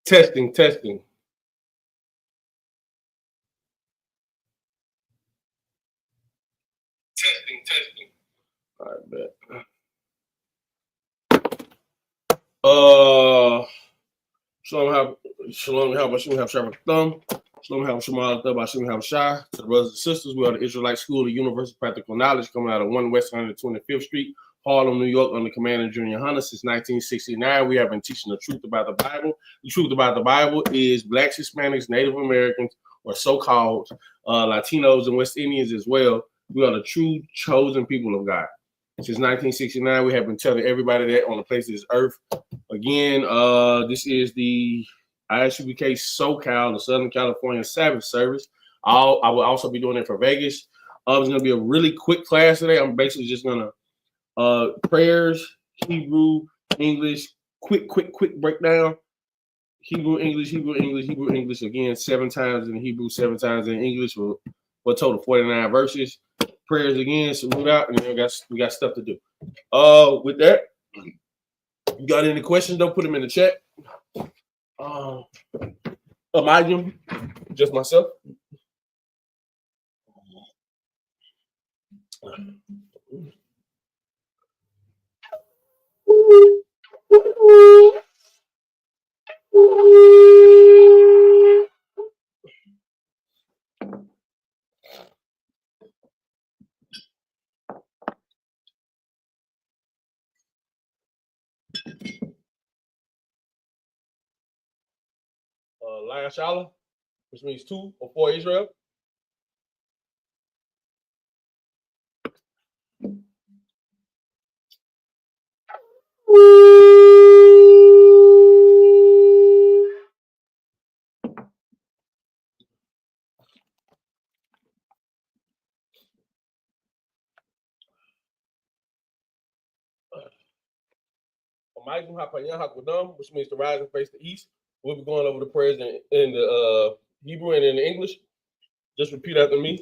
Testing, testing. Testing, testing. All right, bet. Shalom, how about Shalom, have Shabbat Thumb. Shalom, have Shema, Shalom, have Shai. To the brothers and sisters, we are the Israelite School of Universal Practical Knowledge coming out of 1 West 125th Street, Harlem, New York, under command of Junior Hunter since 1969. We have been teaching the truth about the Bible. The truth about the Bible is Blacks, Hispanics, Native Americans, or so-called Latinos and West Indians as well. We are the true chosen people of God. Since 1969, we have been telling everybody that on the face of this earth. Again, this is the ISUBK Socal, the Southern California Sabbath service. I will also be doing it for Vegas. It's going to be a really quick class today. I'm basically just going to prayers, Hebrew, English, quick breakdown. Hebrew, English, Hebrew, English, Hebrew, English. Again, 7 times in Hebrew, 7 times in English for a total of 49 verses. Prayers again, salute out, and then we got stuff to do. With that, you got any questions? Don't put them in the chat. Imagine just myself. Lion Shala, which means 2 or 4 Israel. Which means to rise and face the east. We'll be going over the prayers in the Hebrew and in the English. Just repeat after me.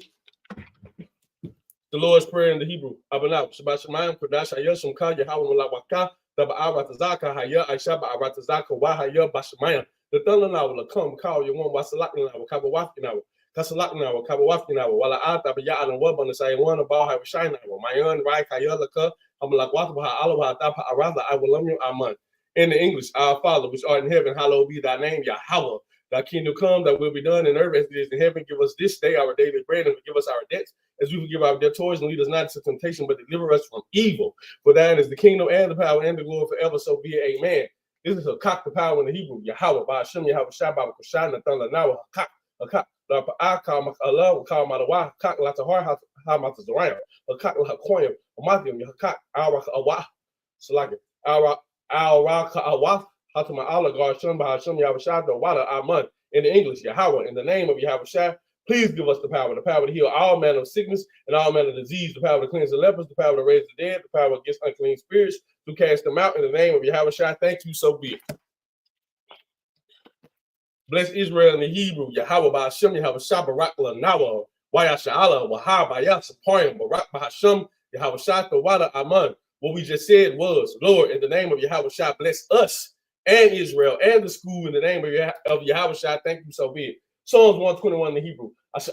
The Lord's Prayer in the Hebrew. Abanah, Shabbat Shemayim, Kodash Hayah, Shemka, Yahweh Malawaka, Taba'aratazaka, Hayah, Aisha, Ba'aratazaka, Wahayah, Bashemayim. The thunder now will come, call you one, Wasalakina, Kabawafina, Kasalakina, Kabawafina, Wala Atabaya, and Wabban, the Sayan, about how we shine, Mayan, Rai, Kayalaka, Amalakwaha, Alawa, Tapa, Arada, I will love you, Aman. In the English, our Father, which art in heaven, hallowed be thy name, Yahweh. Thy kingdom come, that will be done in earth as it is in heaven. Give us this day our daily bread, and forgive us our debts, as we forgive our debtors, and lead us not into temptation, but deliver us from evil. For thine is the kingdom and the power and the glory forever. So be it. Amen. This is a cock the power in the Hebrew. Yahweh, Ba'ashem, Yahweh, Shabbat, Kushan, Nathan, Lanawa, a cock, I call Allah, call Madawa, cock, Latahar, Hamatazariah, a cock, Lahakoyim, a Mathium, Yakak, Arak, Awa, Salaka, Arak, Awa. Hatuma Allah, God, Shem, Bahashem, Yahweh Shai, the Wada, Aman, in the English, Yahweh, in the name of Yahweh Shai, please give us the power to heal all manner of sickness and all manner of disease, the power to cleanse the lepers, the power to raise the dead, the power against unclean spirits, to cast them out in the name of Yahweh Shai. Thank you, so be it. Bless Israel in the Hebrew, Yahweh Bahashem, Yahweh Shai, Barak Lanawa, Wayasha'ala, Wahab, Bayasapoyim, Barak Bahashem, Yahweh Shai, the Wada, Aman. What we just said was, Lord, in the name of Yahweh Shai, bless us and Israel and the school in the name of Yahweh Shai. Thank you, so be it. Psalms 121 in the Hebrew.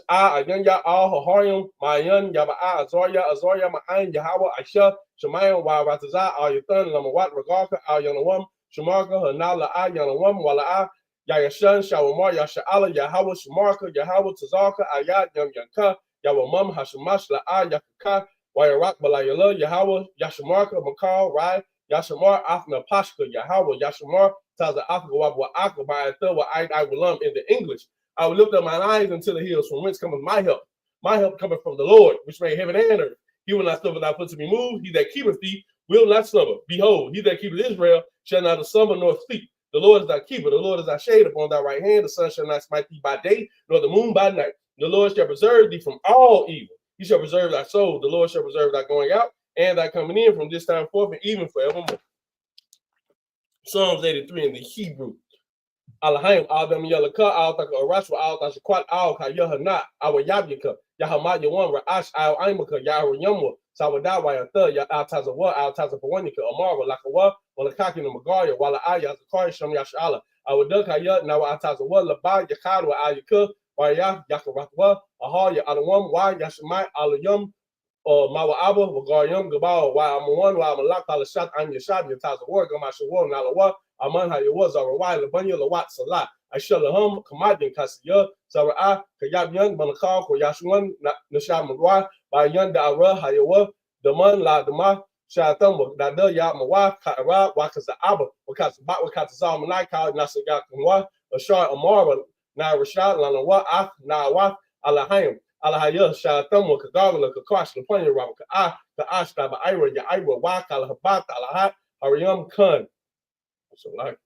Ayan ya al Haharium, Mayan, Yaba'a, Azoria, Ma'ayin, Yahweh, Aisha, Shemayan, Wa Rataza, Al Yathan, Lamawat, Ragarka, Al Yanawam, Shemarka, Hanala, Al Yanawam, Wala'a, Yayashan, Shawamar, Yasha'ala, Yahweh, Shemarka, Yahweh, Tazarka, Ayat, Yam Yanka, Yawamam, Hashemash, La'a, Yakaka, Wayarak, Balayala, Yahweh, Yashamarka, Makal, Rai, Yashamar, Afna Pashka, Yahweh, Yashamar, Taza Afka, Wabwa Akba, Bayatha, I will in the English. I will lift up mine eyes unto the hills, from whence cometh my help. My help cometh from the Lord, which made heaven and earth. He will not suffer thy foot to be moved. He that keepeth thee will not slumber. Behold, he that keepeth Israel shall neither slumber nor sleep. The Lord is thy keeper. The Lord is thy shade upon thy right hand. The sun shall not smite thee by day, nor the moon by night. The Lord shall preserve thee from all evil. He shall preserve thy soul. The Lord shall preserve thy going out and thy coming in from this time forth and even forevermore. Psalms 83 in the Hebrew. Alahim, Adam Yalaka, Al Taka Arashwa, Al Tashaquat, Al Kayahana, Our Yabika, Yahama Yawan, Rash, Al Imaka, Yahweh Yamwa, Sawadawa, Yatha, Al Tazawa, Al Tazapawanika, Amara, Lakawa, Walakaki, and Magaria, Wala Aya, Zakari, Sham Yashala, Our Dukaya, now Al Tazawa, Laba, Yakadwa, Ayaka, Waya, Yakaratwa, Ahaya, Alawam, Why, Yashamai, Alayum, Mawa Abba, Wagarium, Gabal, Why I'm one, why I'm a lot, Alashat, I'm Yashab, Yatazawa, Gamashawa, Nalawa, Aman was our why Labanya Lawat Salat. I shall hum Kamadin Kasia, Sarah, Kayab Young, Manakal, Koyashuan, Nasham Magua, by Yanda Ara, Hayawa, the Man La Dama, Shatam, Dada Yamawa, Kara, Wakas the Abba, Wakas Batwakas Zamanai, Nasagat Kumwa, Ashar Amara, Na Rashad, Lanawa, Ak, Nawa, Alahayim, Alahaya, Shatam, Kagala, Kakash, the Panya Rabaka, the Ashta, Ira, Yaira, Wak, Alahabat, Alahat, Ariam Khan. So like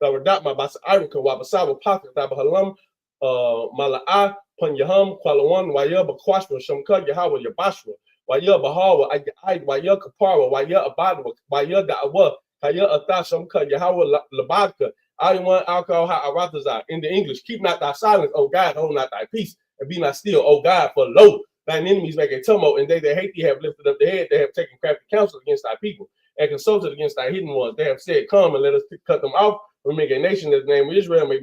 that were dot my basa Irika Wabasawa pocket that Bahalam Mala'a Punyaham Kualawan Waya Bakwashwa Shamka Yahawa Yabashwa Waya Bahawa I Waya Kapara Waya Abadwa Waya Da'awa Kaya Ata Shamka Yahawa Labadka I want alcohol ha Arataza in the English keep not thy silence oh God hold not thy peace and be not still oh God for lo thine enemies make a tumult and they that hate thee have lifted up their head they have taken crafty counsel against thy people and consulted against thy hidden ones. They have said, come and let us cut them off. We make a nation that the name of Israel may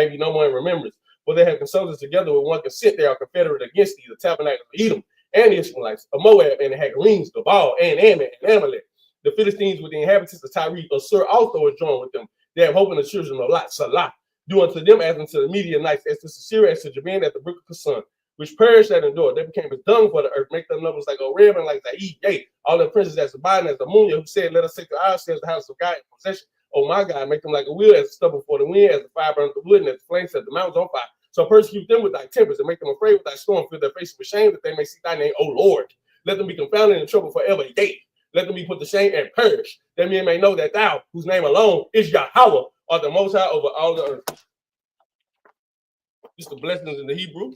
be no more in remembrance. For they have consulted together with one consent. They are confederate against thee, the tabernacle of Edom, and the Ishmaelites, of Moab, and the Hagarenes, Gabal, and Ammon, and Amalek. The Philistines with the inhabitants of Tyre, Assur also are joined with them. They have hope in the children of Lot, Salah. Do unto them as unto the Midianites, as to Sisera, as to Javan, at the brook of the sun, which perished at the door. They became as dung for the earth, make their numbers like a rib and like the yea. All the princes as the Biden, as the Munya, who said, let us take to ourselves the house of God in possession. Oh my God, make them like a wheel, as a stubble for the wind, as the fire burns the wood, and as the flames set the mountains on fire. So persecute them with thy tempest, and make them afraid with thy storm, fill their faces with shame, that they may see thy name, O Lord. Let them be confounded in trouble forever. Yea, let them be put to shame and perish, that men may know that thou, whose name alone is Yahweh, art the most high over all the earth. This is the blessings in the Hebrew.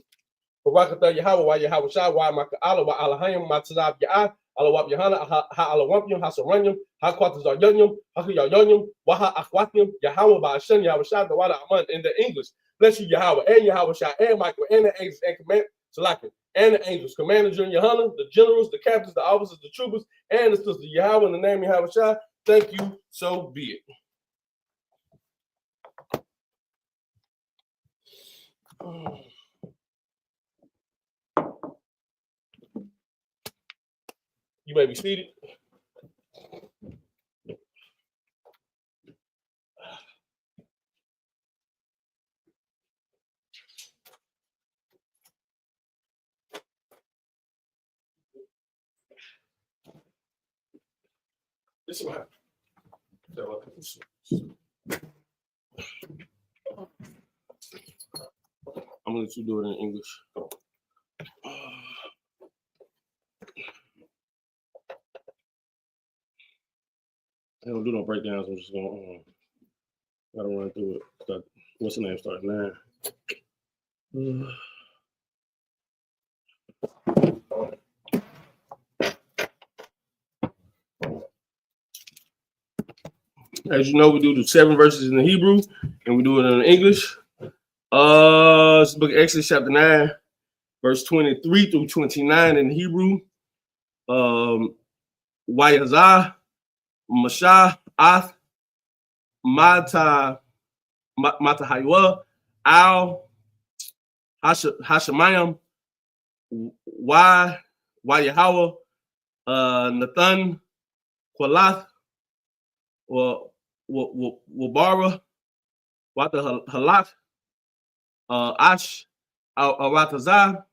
Barakatha Yahweh, why Yahweh Shai, why Maka'ala, why Alahayim, Matazab Ya'ah, Alawap Yahana, Ha Alawapium, Ha Saranyum, Ha Quatazar Yunyum, Ha Yanyum, Waha Aquatium, Yahweh by Hashem, Yahweh Shai, the Wada Aman in the English. Bless you, Yahweh, and Yahweh Shai, and Michael, and the angels, and command, Salakin, and the angels, Commander Junior Yahana, the generals, the captains, the officers, the troopers, and the sisters, Yahweh in the name of Yahweh Shai. Thank you, so be it. You may be seated. This is what I'm going to do it in English. I don't do no breakdowns. I'm just going to gotta run through it. What's the name? Start now. As you know, we do the 7 verses in the Hebrew and we do it in English. It's the book of Exodus, chapter 9, verse 23 through 29 in Hebrew. Wayazah, Mashah, Ath, Mata Haywa, Al, Hashemayim, Yahweh, Nathan, Kwalath, Wabara, Wata Halat, Ash, Aratazah,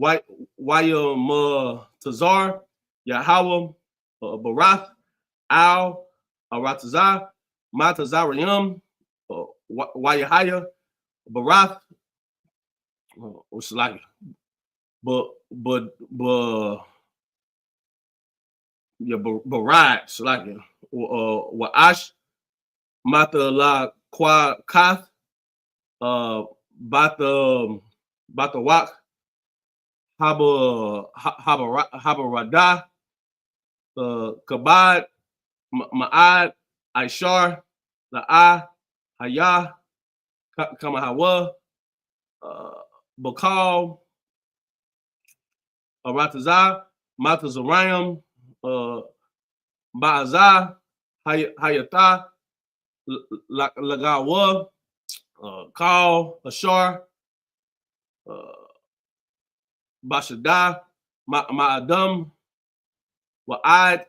Wayam Tazar, Yahweh, Barath, Al, Aratazah, Matazarium, Wayahaya, Barath, Uslagi, Barad, Slagi, Waash, Mata La Kwa Kath, Batawak, Habarada, Kabad, Ma'ad, Aishar, La'a, Haya, Kamahawa, Bakal, Arataza, Matazaram, Ba'aza, Hayata, Lagawa, Kal, Ashar, Bashada, Ma'adam, Wa'ad,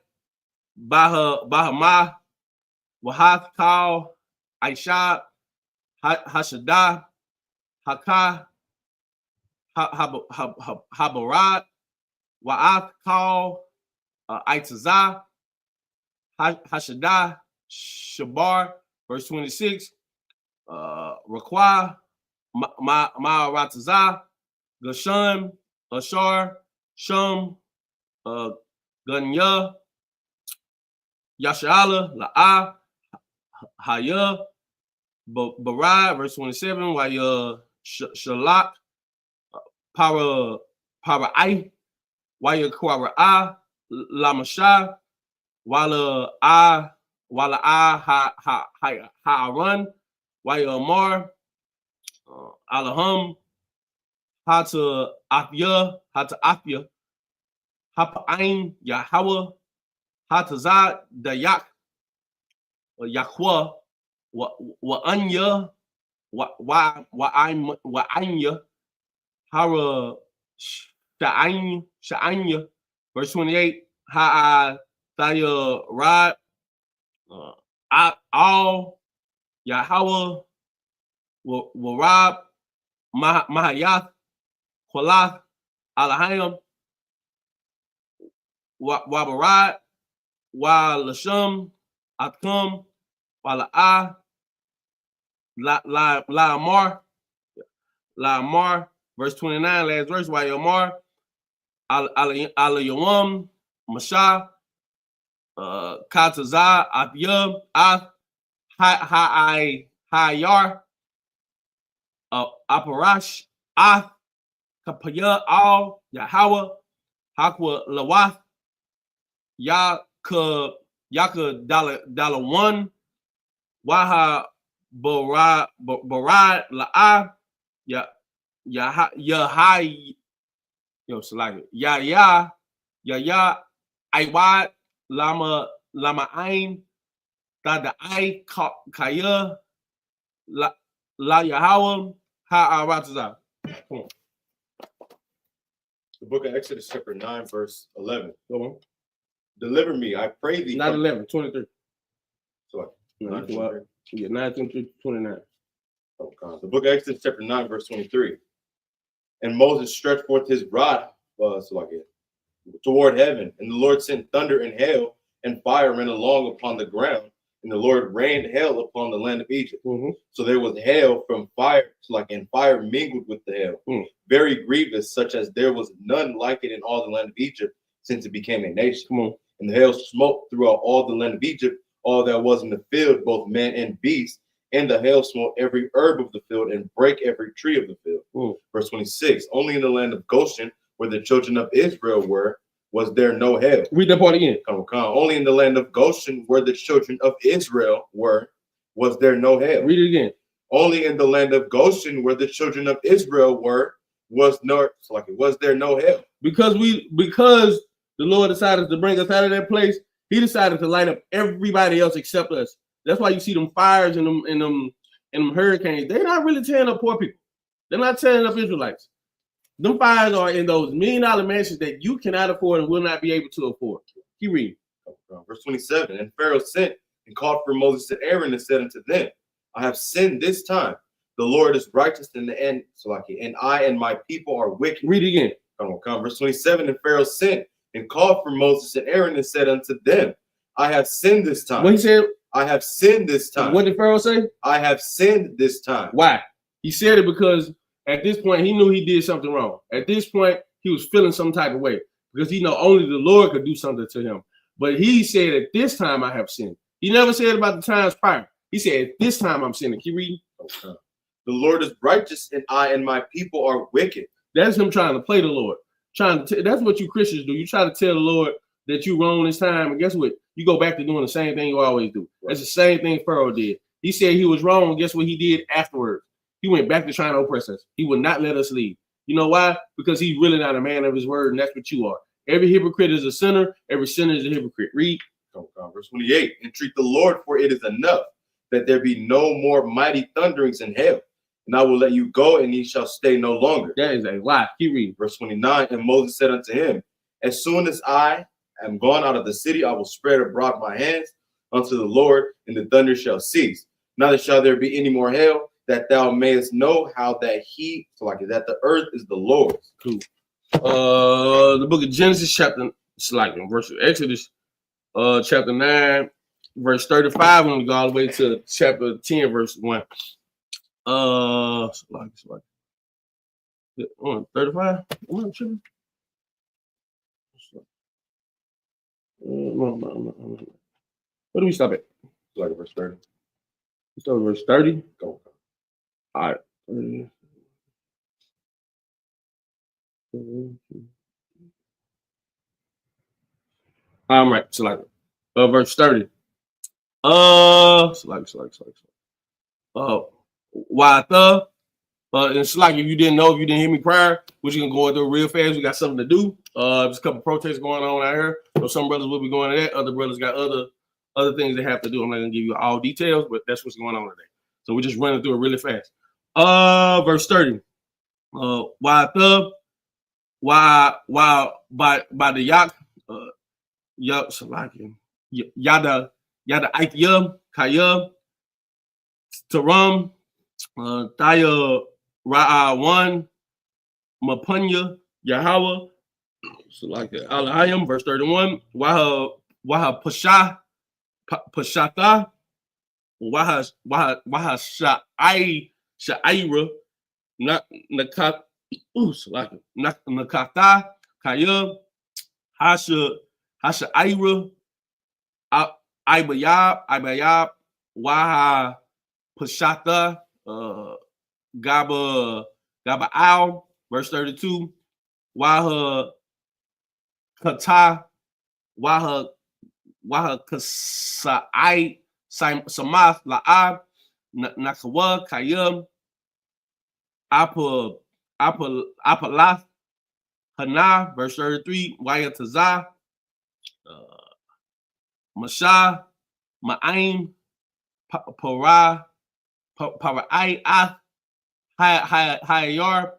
Bahama, Wahath Kal, Aisha, Hashada, Haka, Habarat, Wa'ath Kal, Aitazah, Hashada, Shabar, verse 26, Rakwa, Ma'aratazah, Gasham, Ashar, Shum, Gunya, Yashala, La'a, Haya, Barai, verse 27, while Shalak, Para-I, while Kwara-I, Lamasha, while Ha'aran, while Amar, Alaham, Hata Afya, Hapa'ain, Yahweh, Hatazat, Dayak, Yahweh, Wa'anya, Wa'anya, Hara Sha'anya, verse 28, Thaya Rad, Al, Yahweh, Warab, Mahayath, Kwalath, Alahayim, Wabarad, Wa Lasham, Atkum, Wala'ah, La'amar, verse 29, last verse, Wa'yamar, Alayawam, Masha, Katazah, Athiyam, Hayar, Aparash, Kapaya, Al, Yahweh, Hakwa Lawath, Yaka Dalawan, Waha Barad La'a, Yahai, Yaya, Aiwad, Lama Ain, Tada Ai Kaya, La Yahweh, Ha'aratazah. Come on. The book of Exodus, chapter 9, verse 11. Go on. Deliver me, I pray thee. Not 11, 23. So, No, 9, 23, 29. Oh, the book of Exodus, chapter 9, verse 23. And Moses stretched forth his rod toward heaven, and the Lord sent thunder and hail, and fire ran along upon the ground, and the Lord rained hail upon the land of Egypt. Mm-hmm. So there was hail from fire, and fire mingled with the hail, very grievous, such as there was none like it in all the land of Egypt since it became a nation. Come on. And the hail smote throughout all the land of Egypt, all that was in the field, both man and beast. And the hail smote every herb of the field and break every tree of the field. Verse 26, only in the land of Goshen, where the children of Israel were, was there no hail. Read that part again. Only in the land of Goshen, where the children of Israel were, was there no hail. Read it again. Only in the land of Goshen, where the children of Israel were, was there no hail. Because the Lord decided to bring us out of that place, he decided to light up everybody else except us. That's why you see them fires and them hurricanes. They're not really tearing up poor people. They're not tearing up Israelites. Them fires are in those $1 million mansions that you cannot afford and will not be able to afford. Keep reading. Verse 27, and Pharaoh sent and called for Moses and Aaron and said unto them, I have sinned this time. The Lord is righteous in the end, and I and my people are wicked. Read it again. Verse 27, and Pharaoh sent and called for Moses and Aaron and said unto them, I have sinned this time. What he said? I have sinned this time. What did Pharaoh say? I have sinned this time. Why? He said it because at this point, he knew he did something wrong. At this point, he was feeling some type of way because he know only the Lord could do something to him. But he said, at this time, I have sinned. He never said about the times prior. He said, at this time, I'm sinning. Keep reading. The Lord is righteous, and I and my people are wicked. That's him trying to play the Lord. That's what you Christians do. You try to tell the Lord that you wrong this time, and guess what? You go back to doing the same thing you always do. That's the same thing Pharaoh did. He said he was wrong, and guess what he did afterwards? He went back to trying to oppress us. He would not let us leave. You know why? Because he's really not a man of his word, and that's what you are. Every hypocrite is a sinner. Every sinner is a hypocrite. Read. Verse 28. Entreat the Lord, for it is enough that there be no more mighty thunderings in hell. And I will let you go, and ye shall stay no longer. That is a lie. Keep reading. Verse 29. And Moses said unto him, as soon as I am gone out of the city, I will spread abroad my hands unto the Lord, and the thunder shall cease. Neither shall there be any more hail, that thou mayest know how that that the earth is the Lord's. Cool. The book of Genesis, verse Exodus, chapter 9, verse 35. We're gonna go all the way to chapter 10, verse 1. 35. Where do we stop at? Verse 30. We start at verse 30. Go. All right. I'm right. Verse 30. Why the? It's like if you didn't hear me prior, we're just gonna go through real fast. We got something to do. There's a couple protests going on out here. So some brothers will be going to that. Other brothers got other things they have to do. I'm not gonna give you all details, but that's what's going on today. So we're just running through it really fast. Verse 30. Why the? Why by the yak? Yada Aikya Kaya Taram Thaya Ra'a1 Mapunya Yahweh. So like Alahayim, verse 31. Waha Pashata Waha Sha'ira Nakata Kaya Hasha Ira Ibayab Waha Pashata Gaba Al, verse 32. Waha Kata Waha Kasai Samath La'ab Nakawa Kayam Apalath Hana, verse 33. Waya Tazah Masha Ma'aim Para'ai Ath Hayar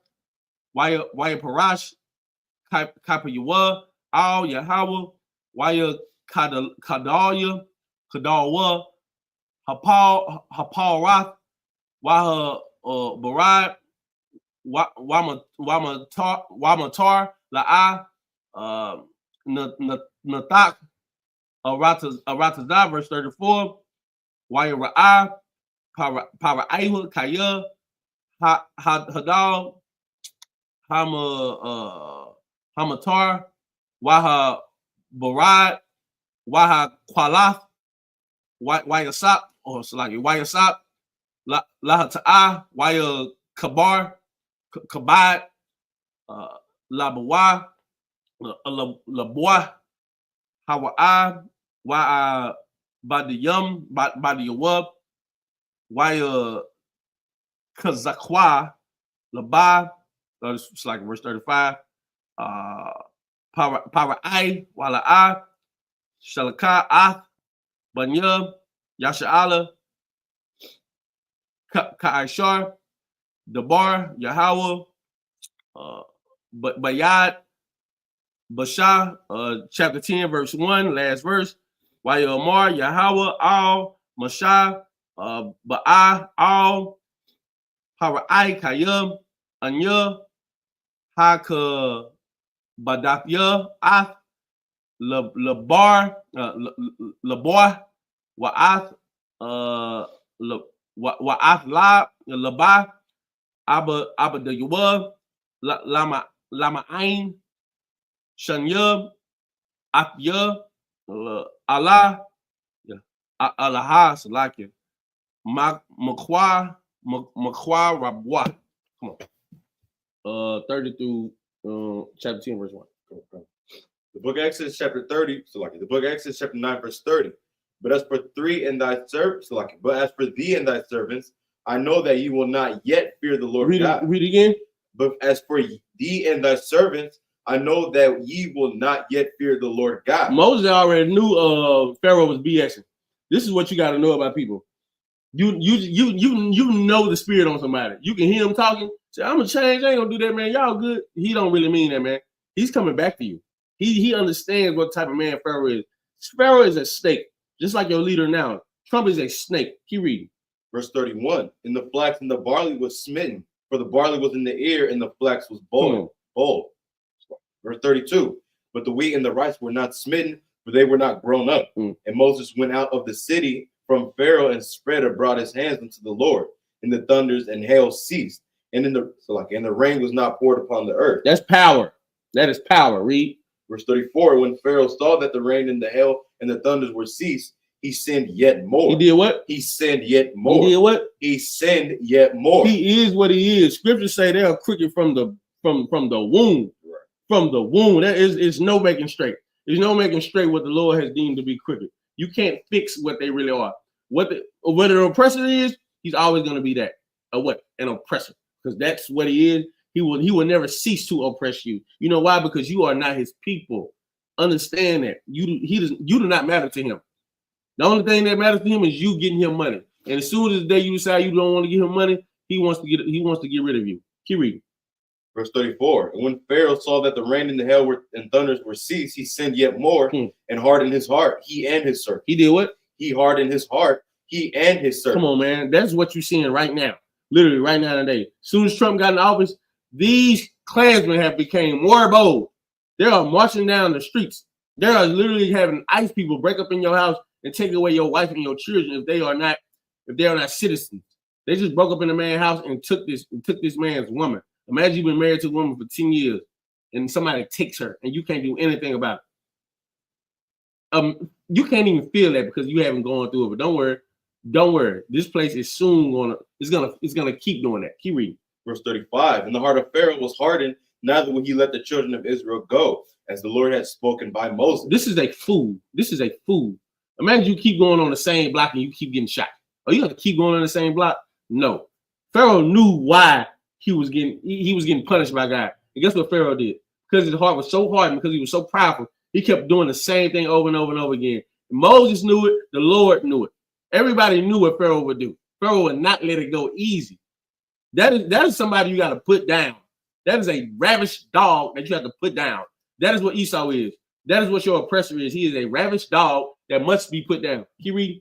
Waya Parash Kapayua Al Yahweh Waya Kadalya Hapal Rath Waha Barad Wamatar La'a Nathak Aratazah, verse 34. Waya Ra'a Para'aihu Kaya Hadal Hamatar Waha Barad Waha Kwalath Wayasap or Salaki Wayasap Lahata'ah Waya Kabar Kabad Labawa Labois Hawa'a Wa'a Badiyum Badiyawab Waya Kazakwa Laba. It's like verse 35. Para'ai Wala'a Shalaka Ath Banyub Yasha'ala Ka'ashar Dabar Yahweh Bayad Basha, chapter 10, verse 1, last verse. Wayomar Yahweh Al Masha Ba'a Al Para'ai Kayum Anya Haka Badafya Ath Labar Labar Wa'ath Wa'ath La Labah Abba the Yuwa Lama Ain Shanya Afya Allah Allah Salakia Makwa Rabwa. Come on. 30 through chapter 10, verse 1. The book of Exodus, chapter 30. So like the book of Exodus, chapter 9, verse 30. But as for thee and thy servants, I know that you will not yet fear the Lord God. Read again. But as for thee and thy servants, I know that ye will not yet fear the Lord God. Moses already knew Pharaoh was BSing. This is what you got to know about people. You know the spirit on somebody. You can hear him talking. Say, I'm gonna change. I ain't gonna do that, man. Y'all good. He don't really mean that, man. He's coming back to you. He understands what type of man Pharaoh is. Pharaoh is a snake, just like your leader now. Trump is a snake. Keep reading. Verse 31. And the flax and the barley was smitten, for the barley was in the ear, and the flax was bold. Verse 32. But the wheat and the rice were not smitten, for they were not grown up. And Moses went out of the city from Pharaoh and spread and brought his hands unto the Lord, and the thunders and hail ceased, and the rain was not poured upon the earth. That's power. That is power. Read. Verse 34. When Pharaoh saw that the rain and the hail and the thunders were ceased, he sinned yet more. He did what? He sinned yet more. He did what? He sinned yet more. He is what he is. Scriptures say they are crooked from the womb. Right. From the womb. That is no making straight. There's no making straight what the Lord has deemed to be crooked. You can't fix what they really are. What an oppressor is, he's always going to be that. An oppressor. Because that's what he is. He will never cease to oppress you. You know why? Because you are not his people. Understand that. You do not matter to him. The only thing that matters to him is you getting him money. And as soon as the day you decide you don't want to give him money, he wants to get rid of you. Keep reading. Verse 34. And when Pharaoh saw that the rain and the hail and thunders were ceased, he sinned yet more and hardened his heart, he and his servant. He did what? He hardened his heart, he and his servant. Come on, man. That's what you're seeing right now. Literally right now today. As soon as Trump got in office, these Klansmen have become more bold. They are marching down the streets. They are literally having ICE people break up in your house and take away your wife and your children if they are not citizens. They just broke up in a man's house and took this man's woman. Imagine you've been married to a woman for 10 years and somebody takes her and you can't do anything about it. You can't even feel that because you haven't gone through it. But don't worry. This place is soon gonna keep doing that. Keep reading. Verse 35. And the heart of Pharaoh was hardened, neither would he let the children of Israel go, as the Lord had spoken by Moses. This is a fool. Imagine you keep going on the same block and you keep getting shot. Are you gonna keep going on the same block? No. Pharaoh knew why he was getting punished by God. And guess what Pharaoh did? Because his heart was so hardened, because he was so prideful, he kept doing the same thing over and over and over again. Moses knew it, the Lord knew it. Everybody knew what Pharaoh would do. Pharaoh would not let it go easy. That is somebody you got to put down. That is a ravished dog that you have to put down. That is what Esau is. That is what your oppressor is. He is a ravished dog that must be put down. Keep reading.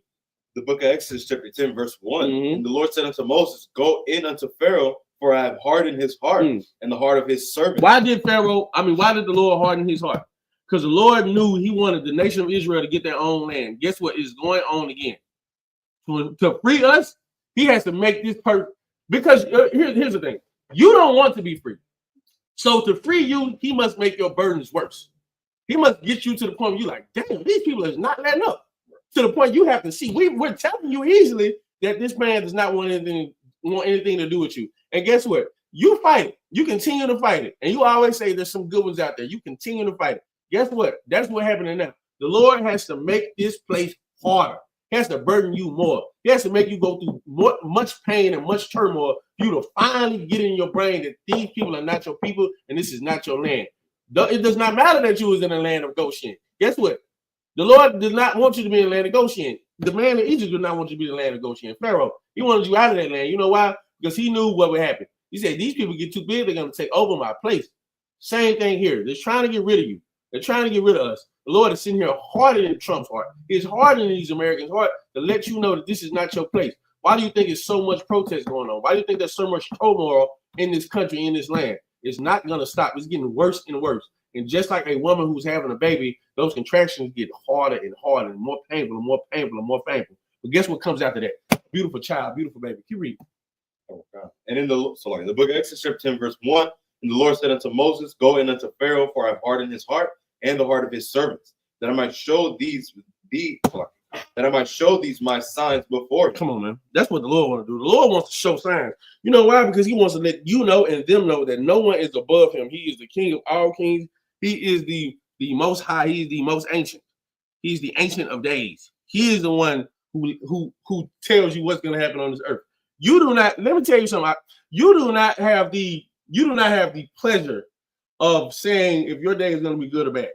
The book of Exodus, chapter 10, verse 1. And the Lord said unto Moses, go in unto Pharaoh, for I have hardened his heart and the heart of his servant. Why did the Lord harden his heart? Because the Lord knew he wanted the nation of Israel to get their own land. Guess what is going on again? To free us, he has to make this perfect. Because here's the thing. You don't want to be free. So to free you, he must make your burdens worse. He must get you to the point where you're like, damn, these people is not letting up. To the point you have to see. We're telling you easily that this man does not want anything to do with you. And guess what? You fight it. You continue to fight it. And you always say there's some good ones out there. You continue to fight it. Guess what? That's what's happening now. The Lord has to make this place harder. He has to burden you more. He has to make you go through much pain and much turmoil for you to finally get in your brain that these people are not your people and this is not your land. It does not matter that you was in the land of Goshen. Guess what? The Lord did not want you to be in the land of Goshen. The man in Egypt did not want you to be in the land of Goshen. Pharaoh, he wanted you out of that land. You know why? Because he knew what would happen. He said, these people get too big, they're going to take over my place. Same thing here. They're trying to get rid of you. They're trying to get rid of us. The Lord is sitting here hardening Trump's heart. He's hardening these Americans' heart to let you know that this is not your place. Why do you think there's so much protest going on? Why do you think there's so much turmoil in this country, in this land? It's not going to stop. It's getting worse and worse. And just like a woman who's having a baby, those contractions get harder and harder and more painful and more painful and more painful. But guess what comes after that? Beautiful child, beautiful baby. Keep reading. Oh, God. And in the book of Exodus, chapter 10, verse 1, and the Lord said unto Moses, go in unto Pharaoh, for I have hardened his heart and the heart of his servants, that I might show these my signs before him. Come on, man. That's what the Lord wants to do. The Lord wants to show signs. You know why? Because he wants to let you know and them know that no one is above him. He is the King of all kings. He is the most high. He is the most ancient. He's the ancient of days. He is the one who tells you what's going to happen on this earth. You do not. Let me tell you something. You do not have the pleasure of saying if your day is going to be good or bad.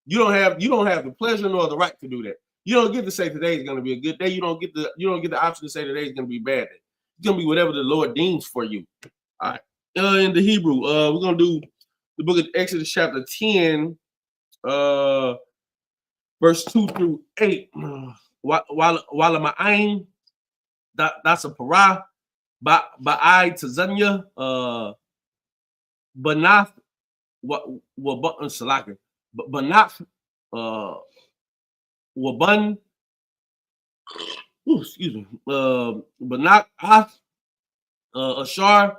You don't have the pleasure nor the right to do that. You don't get to say today is going to be a good day. You don't get the option to say today is going to be a bad day. It's going to be whatever the Lord deems for you. All right. In the Hebrew, we're going to do the book of Exodus chapter 10, verse 2 through 8. While ma'ain, that's a parah. Ba'ai tazanya, banath, what button salaka. Banath, waban, excuse me, banak ath, ashar,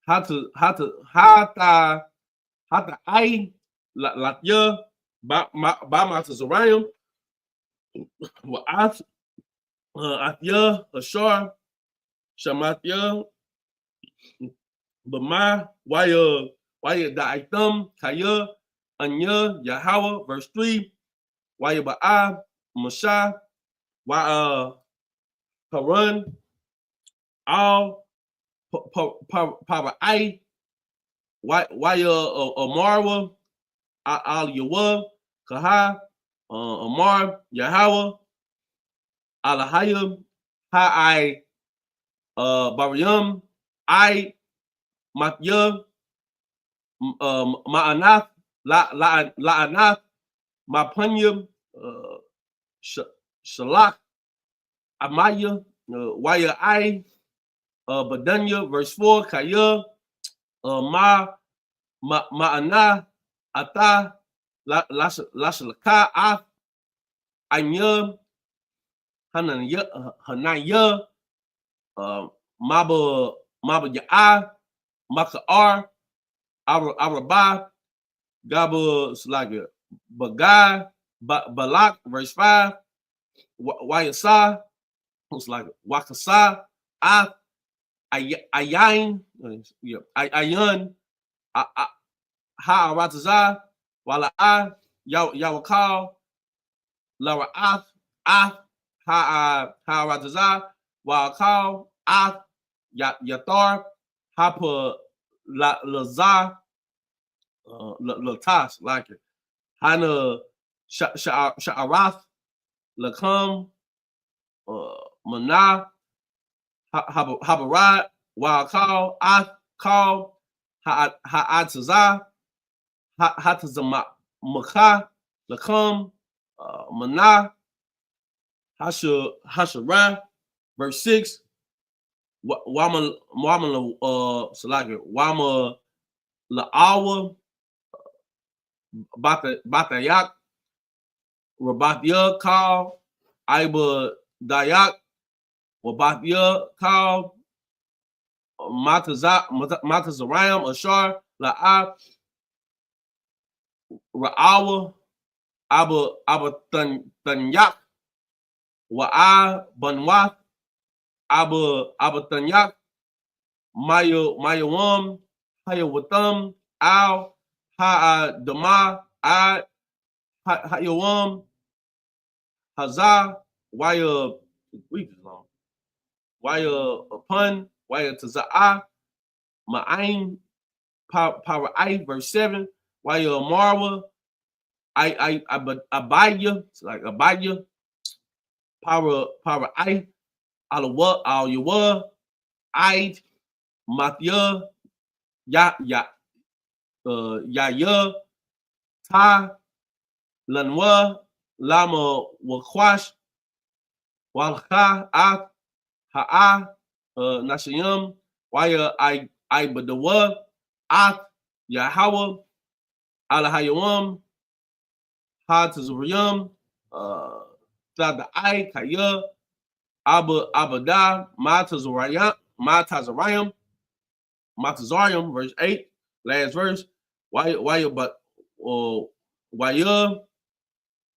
hata ai, latya, ba mata zarayim, wa ath, athya, ashar, shamatya, bama, waya da'aitam, kaya, anya, Yahweh, verse 3, waya ba'a, Mashah, Haran, Al, Para'ai, Amarwa, Al Yawa, Kaha, Amar, Yahweh, Alahayim, Ha'ai, Barium, I, Matya, Ma'anath, La'anath, Mapanyam, Shalak, Amaya, Waya I, Badanya, verse 4, Kaya, Ma'ana, Ata, Lashalaka, Ath, Anya, Hanaya, Maba Ya'a, Maka'ar, Arabah, Gaba Slaga, Bagai, Balak, verse 5, Wayasa, looks like Wakasa, Ayain, Ayan, Ha'arataza, Wala'a, Yawakal, Lara'ath, Ha'arataza, Wa'akal, Yathar, Hapa Lazar, Latas, like it. Hana Sha'arath, Lakam, Mana, Habarat, Wa'akal, Kal, Ha'atazah, Hatazamaka, Lakam, Mana, Hasharah, verse 6, Wama Salaka, Wama La'awa, Batayak, Rabathya Kal, Iba Dayak, Wabathya Kal, Matazarayam, Ashar, La'ab, Ra'awa, Abba Tanyak, Wa'a Banwath, Abba Tanyak, Mayawam, Hayawatham, Al, Ha'adama, Hayawam, Hazah, Waya long. Waya upon, Waya Taza'ah, Ma'ain, Para'ai, verse 7, Waya Marwa, Abaya, it's like Abaya, Para'ai, Alawa, Al Yawa, Aid, Mathya, Yaya, Ta, Lanwa, Lama Wakwash, Walha, Ha'a, Nashayam, Waya Badawa, Yahweh, Alahayawam, Hatazuriyam, Tadai, Kaya, Abada, Matazarayam, verse 8, last verse. Waya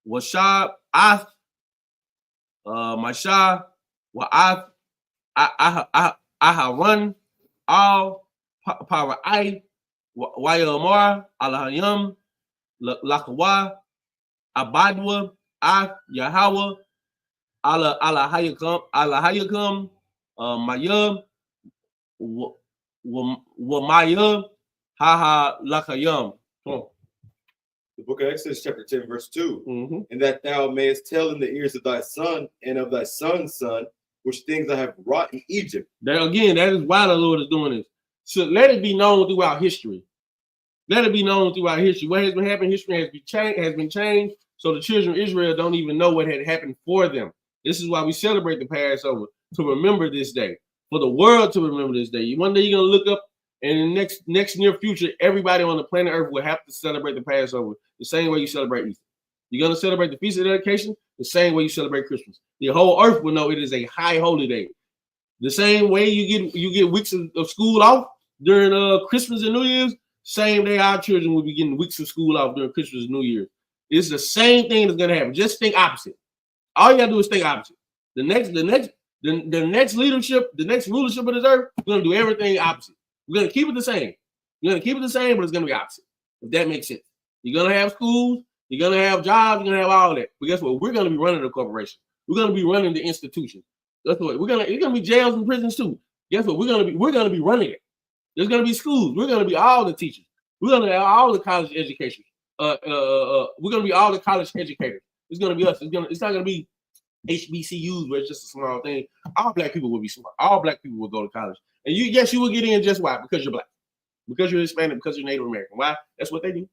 Washab, Ath, Masha, Wa'ath, Aharan, Al, Para'ai, Waya Amar, Alahayam, Lakawa, Abadwa, Yahweh, Allah hayakam Maya Maya haha lakayam. The book of Exodus, chapter 10, verse 2. Mm-hmm. And that thou mayest tell in the ears of thy son and of thy son's son, which things I have wrought in Egypt. That again, that is why the Lord is doing this. So let it be known throughout history. Let it be known throughout history. What has been happening, history has been changed. So the children of Israel don't even know what had happened for them. This is why we celebrate the Passover, to remember this day, for the world to remember this day. One day you're gonna look up, and in the next near future, everybody on the planet Earth will have to celebrate the Passover the same way you celebrate Easter. You're gonna celebrate the Feast of Dedication the same way you celebrate Christmas. The whole earth will know it is a high holy day. The same way you get weeks of school off during Christmas and New Year's, same day our children will be getting weeks of school off during Christmas and New Year's. It's the same thing that's gonna happen. Just think opposite. All you gotta do is think opposite. The next leadership, the next rulership of this earth, we're gonna do everything opposite. We're gonna keep it the same. We're gonna keep it the same, but it's gonna be opposite. If that makes sense. You're gonna have schools, you're gonna have jobs, you're gonna have all that. But guess what? We're gonna be running the corporation. We're gonna be running the institution. That's what it's gonna be jails and prisons too. Guess what? We're gonna be running it. There's gonna be schools. We're gonna be all the teachers. We're gonna have all the college education. We're gonna be all the college educators. It's gonna be us. It's not gonna be HBCUs where it's just a small thing. All black people will be smart. All black people will go to college. And yes, you will get in. Just why? Because you're black. Because you're Hispanic, because you're Native American. Why? That's what they do.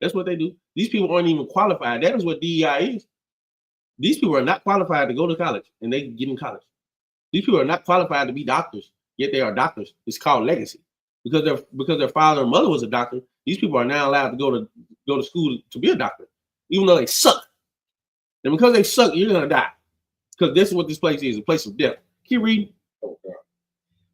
That's what they do. These people aren't even qualified. That is what DEI is. These people are not qualified to go to college, and they get in college. These people are not qualified to be doctors, yet they are doctors. It's called legacy. Because their father and mother was a doctor, these people are now allowed to go to school to be a doctor, even though they suck. And because they suck, you're gonna die. Because this is what this place is, a place of death. Keep reading. Okay.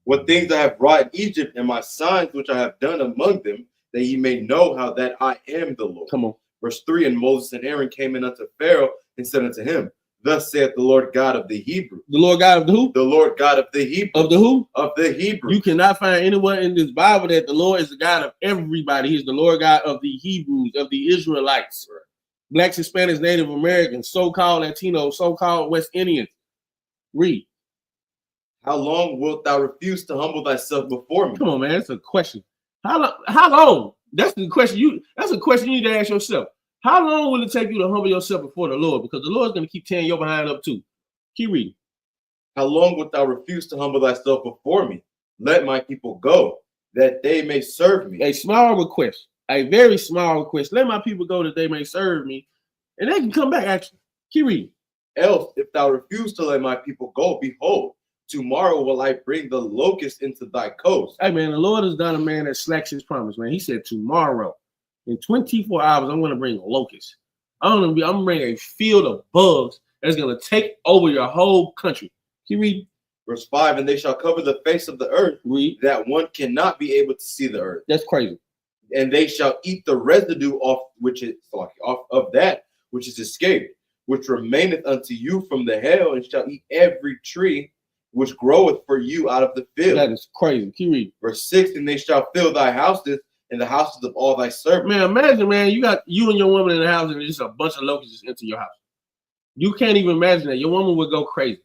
What things I have brought in Egypt, and my signs which I have done among them, that ye may know how that I am the Lord. Come on. Verse 3, and Moses and Aaron came in unto Pharaoh and said unto him, thus saith the Lord God of the Hebrews. The Lord God of the who? The Lord God of the Hebrews. Of the who? Of the Hebrews. You cannot find anyone in this Bible that the Lord is the God of everybody. He's the Lord God of the Hebrews, of the Israelites. Right. Blacks, Hispanics, Native Americans, so-called Latinos, so-called West Indians. Read. How long wilt thou refuse to humble thyself before me? Come on, man. That's a question. How long? That's the question. That's a question you need to ask yourself. How long will it take you to humble yourself before the Lord? Because the Lord's going to keep tearing your behind up too. Keep reading. How long wilt thou refuse to humble thyself before me? Let my people go, that they may serve me. A small request. A very small request. Let my people go that they may serve me. And they can come back, actually. Keep reading. Else, if thou refuse to let my people go, behold, tomorrow will I bring the locust into thy coast. Hey, man, the Lord is not a man that slacks his promise, man. He said tomorrow, in 24 hours, I'm going to bring locusts. I'm going to bring a field of bugs that's going to take over your whole country. Keep reading. Verse 5, and they shall cover the face of the earth, Read. That one cannot be able to see the earth. That's crazy. And they shall eat the residue off of that which is escaped, which remaineth unto you from the hail, and shall eat every tree which groweth for you out of the field. That is crazy. Keep reading. Verse 6, and they shall fill thy houses and the houses of all thy servants. Man, imagine, man, you got you and your woman in the house, and there's just a bunch of locusts just enter your house. You can't even imagine that. Your woman would go crazy.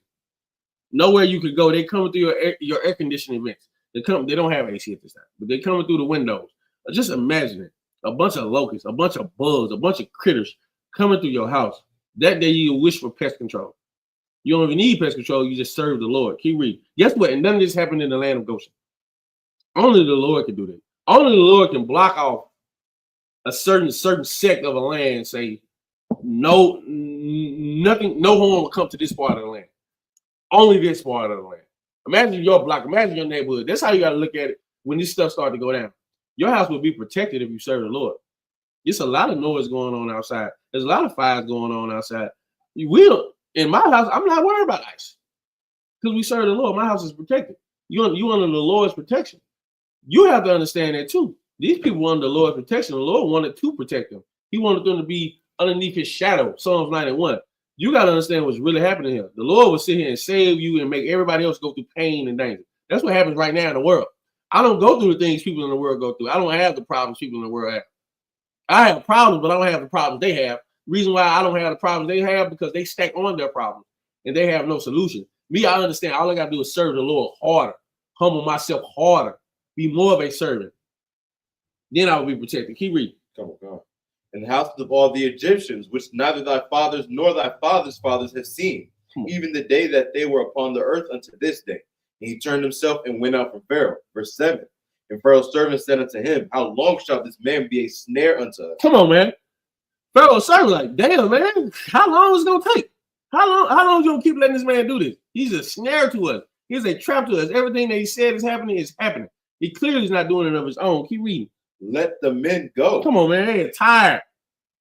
Nowhere you could go. They come through your air conditioning vents. They don't have AC at this time, but they coming through the windows. Just imagine it. A bunch of locusts, a bunch of bugs, a bunch of critters coming through your house. That day you wish for pest control. You don't even need pest control. You just serve the Lord. Keep reading. Guess what? And none of this happened in the land of Goshen. Only the Lord can do that. Only the Lord can block off a certain sect of a land and say, no, nothing, no harm will come to this part of the land. Only this part of the land. Imagine your block. Imagine your neighborhood. That's how you got to look at it when this stuff starts to go down. Your house will be protected if you serve the Lord. There's a lot of noise going on outside. There's a lot of fires going on outside. In my house, I'm not worried about ice because we serve the Lord. My house is protected. You under the Lord's protection. You have to understand that too. These people under the Lord's protection. The Lord wanted to protect them. He wanted them to be underneath his shadow. Psalms 91. You got to understand what's really happening here. The Lord will sit here and save you and make everybody else go through pain and danger. That's what happens right now in the world. I don't go through the things people in the world go through. I don't have the problems people in the world have. I have problems, but I don't have the problems they have. Reason why I don't have the problems they have because they stack on their problems. and they have no solution. Me, I understand. All I got to do is serve the Lord harder, humble myself harder, be more of a servant. Then I will be protected. Keep reading. Come on, God. In the houses of all the Egyptians, which neither thy fathers nor thy fathers' fathers have seen, even the day that they were upon the earth unto this day. And he turned himself and went out from Pharaoh. Verse 7. And Pharaoh's servant said unto him, how long shall this man be a snare unto us? Come on, man. Pharaoh's servant, like, damn, man, how long is it gonna take? How long you gonna keep letting this man do this? He's a snare to us. He's a trap to us. Everything that he said is happening. He clearly is not doing it of his own. Keep reading. Let the men go. Come on, man. They are tired.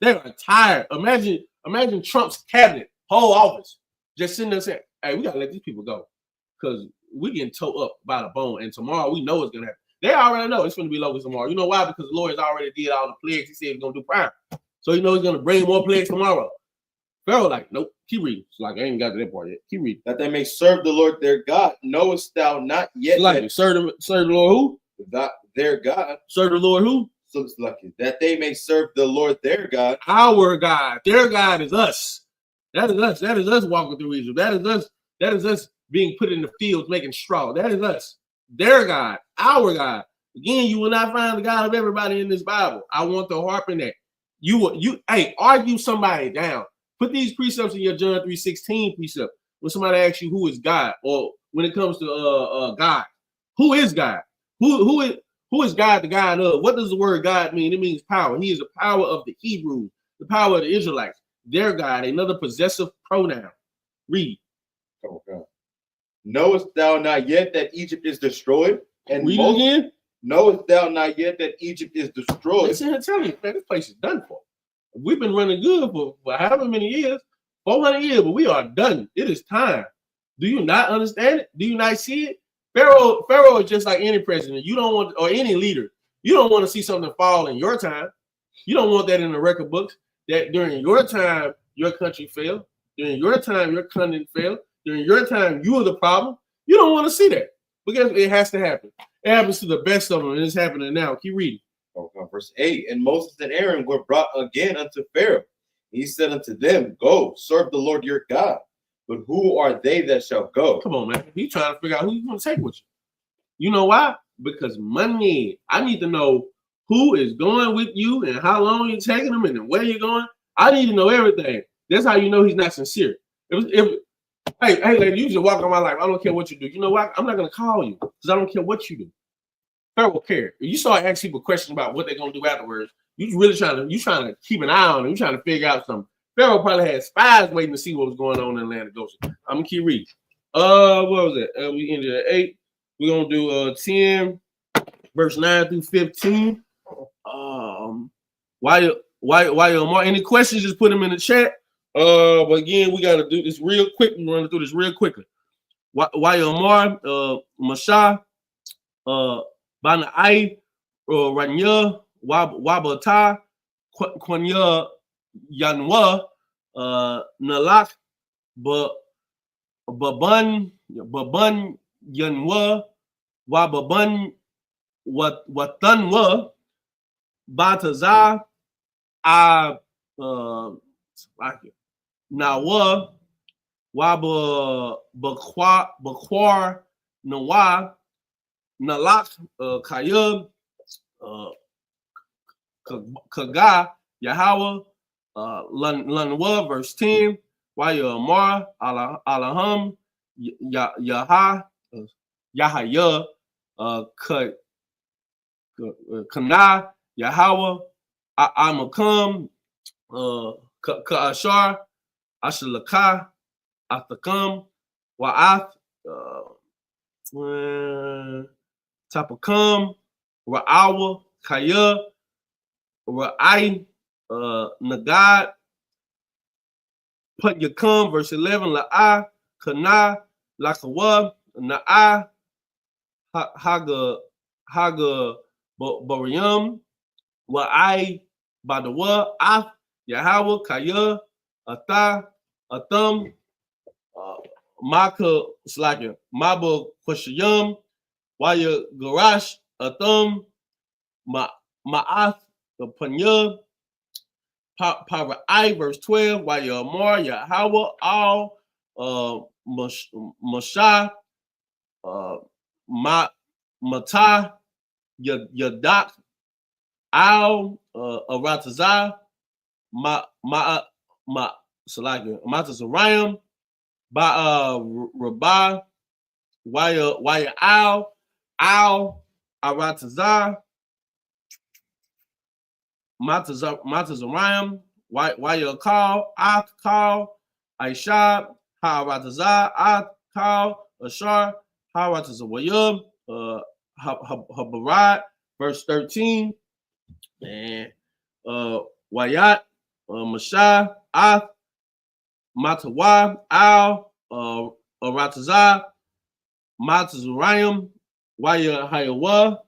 They are tired. Imagine Trump's cabinet, whole office, just sitting there saying, hey, we gotta let these people go. Because we getting towed up by the bone. And tomorrow we know it's gonna happen. They already know it's gonna be locusts tomorrow. You know why? Because the Lord has already did all the plagues he said he's gonna do prior. So you know he's gonna bring more plagues tomorrow. Pharaoh, like, nope, keep reading. It's like I ain't got to that part yet. Keep reading. That they may serve the Lord their God. Knowest thou not yet? Like, serve the Lord who? Their God. Serve the Lord who? So it's lucky that they may serve the Lord their God. Our God. Their God is us. That is us. That is us walking through Egypt. That is us. That is us being put in the fields making straw. That is us. Their God. Our God. Again, you will not find the God of everybody in this Bible. I want to harp in that. Hey, argue somebody down. Put these precepts in your John 3:16 precept. When somebody asks you who is God, or when it comes to God, who is God? Who is God the God of? What does the word God mean? It means power. He is the power of the Hebrews, the power of the Israelites. Their God, another possessive pronoun. Read. Oh God. Knowest thou not yet that Egypt is destroyed? And read it again. Knowest thou not yet that Egypt is destroyed? Listen and tell you, man, this place is done for. We've been running good for however many years, 400 years, but we are done. It is time. Do you not understand it? Do you not see it? Pharaoh is just like any president. You don't want, or any leader. You don't want to see something fall in your time. You don't want that in the record books. That during your time, your country failed. During your time, your continent failed. During your time, you are the problem. You don't want to see that because it has to happen. It happens to the best of them, and it's happening now. Keep reading. Verse 8, and Moses and Aaron were brought again unto Pharaoh. He said unto them, go, serve the Lord your God. But who are they that shall go? Come on, man. He's trying to figure out who he's going to take with you. You know why? Because money. I need to know who is going with you and how long you're taking them and where you're going. I need to know everything. That's how you know he's not sincere. Hey, lady, you just walk on my life. I don't care what you do. You know what? I'm not going to call you because I don't care what you do. Pharaoh care. If you start asking people questions about what they're gonna do afterwards, you trying to keep an eye on them. You trying to figure out something. Pharaoh probably had spies waiting to see what was going on in the land of Goshen. I'm gonna keep reading. What was it? We ended at 8. We're gonna do 10, verse 9 through 15. Why any questions? Just put them in the chat. But again, we gotta do this real quick. We're gonna do this real quickly. Why Omar, Masha, Bana ai Ranya Wabata Kwanya Yanwa Nalak Baban Yanwa Wababan Watanwa Bataza Nawa Waba Bakwar Nawa Nalak Kayub Kaga Yahweh Lanwa verse 10 Wayamar Alaham Yahaya Kana Yahweh Amakam Kaashar Ashalaka Athakam Wa'ath Tapakam, Ra'awa, Kaya, Ra'ai, Nagad, Put Yakam, verse 11, La'a, Kana, Lakawa, Na'a, Haga, Barium, Wa'ai, Badawa, Ath, Yahweh, Kaya, Atha, Atham, Maka, Slaka, Maba, Kwashayam, Waya Garash, Atham, Ma'ath, Panya, Para'ai, verse 12, Waya Amar, Yahweh, all Mashah, Matah, Yadak, Al, Aratazah, Matazariam, Rabah, Waya Al, Aratazah, Matazariam, Waya Call, Aisha, Ha'aratazah, Ashar, Ha'aratazawayub, Habarat, verse 13, and Wayat, Mashah, Matawah, Al, Aratazah, Matazariam, Waya Hayawa,